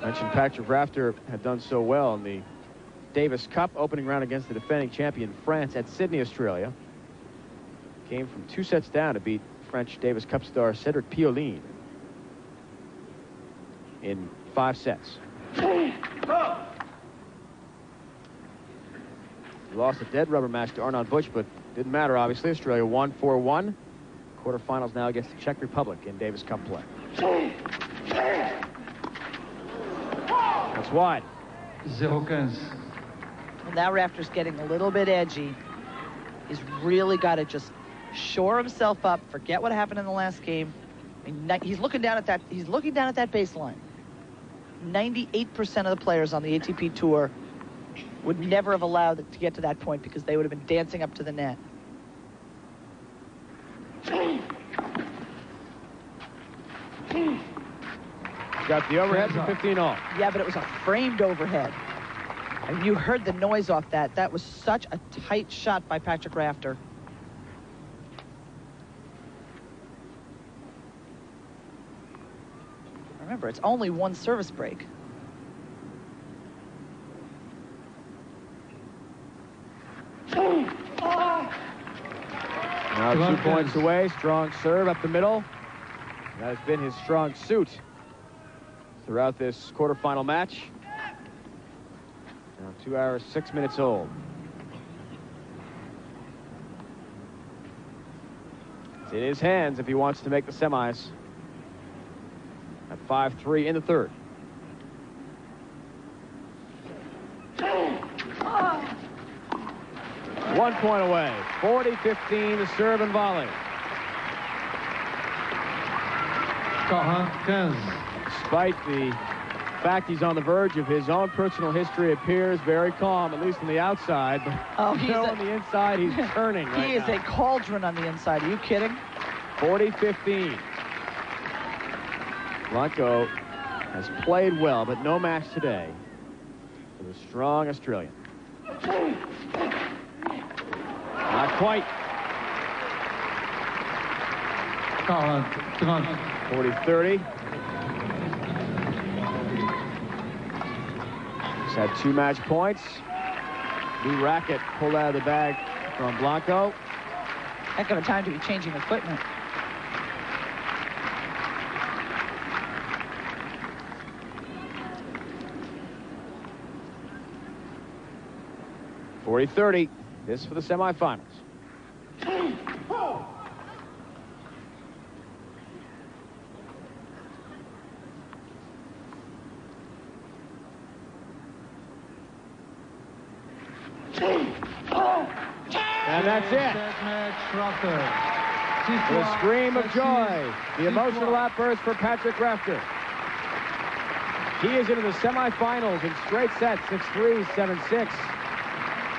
Mentioned Patrick Rafter had done so well in the Davis Cup opening round against the defending champion France at Sydney, Australia. Came from 2 sets down to beat French Davis Cup star Cedric Pioline in 5 sets. He lost a dead rubber match to Arnaud Bush, but didn't matter, obviously. Australia won 4-1. Quarterfinals now against the Czech Republic in Davis Cup play. That's wide. 0-15. Now Rafter's getting a little bit edgy. He's really got to just shore himself up, forget what happened in the last game. I mean, he's looking down at that baseline. 98% of the players on the ATP Tour would never have allowed it to get to that point because they would have been dancing up to the net. Got the overhead for 15-all. Yeah, but it was a framed overhead. And you heard the noise off that. That was such a tight shot by Patrick Rafter. Remember, it's only 1 service break. Now 2 points away. Strong serve up the middle. That has been his strong suit throughout this quarterfinal match. Now 2 hours, 6 minutes old. It's in his hands if he wants to make the semis. At 5-3 in the third. One point away. 40-15, the serve and volley. 15. Despite the fact he's on the verge of his own personal history, appears very calm, at least on the outside. But on the inside, he's turning right He is a cauldron on the inside. Are you kidding? 40-15. Blanco has played well, but no match today for the strong Australian. Not quite. 40-30. He's had 2 match points. New racket pulled out of the bag from Blanco. Heck of a time to be changing equipment. .40-30. This for the semifinals. And that's it. The scream of joy. The emotional outburst for Patrick Rafter. He is into the semifinals in straight sets, 6-3, 7-6,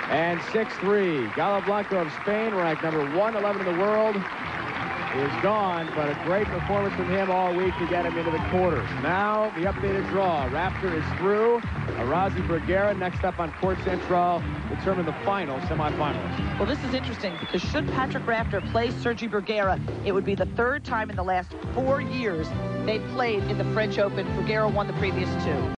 and 6-3. Galo Blanco of Spain, ranked number 111 in the world, is gone, but a great performance from him all week to get him into the quarters. Now, the updated draw. Rafter is through. Arazi Bergera next up on Court Central, determine the final semifinals. Well, this is interesting because should Patrick Rafter play Sergi Bergera, it would be the 3rd time in the last 4 years they played in the French Open. Bergera won the previous 2.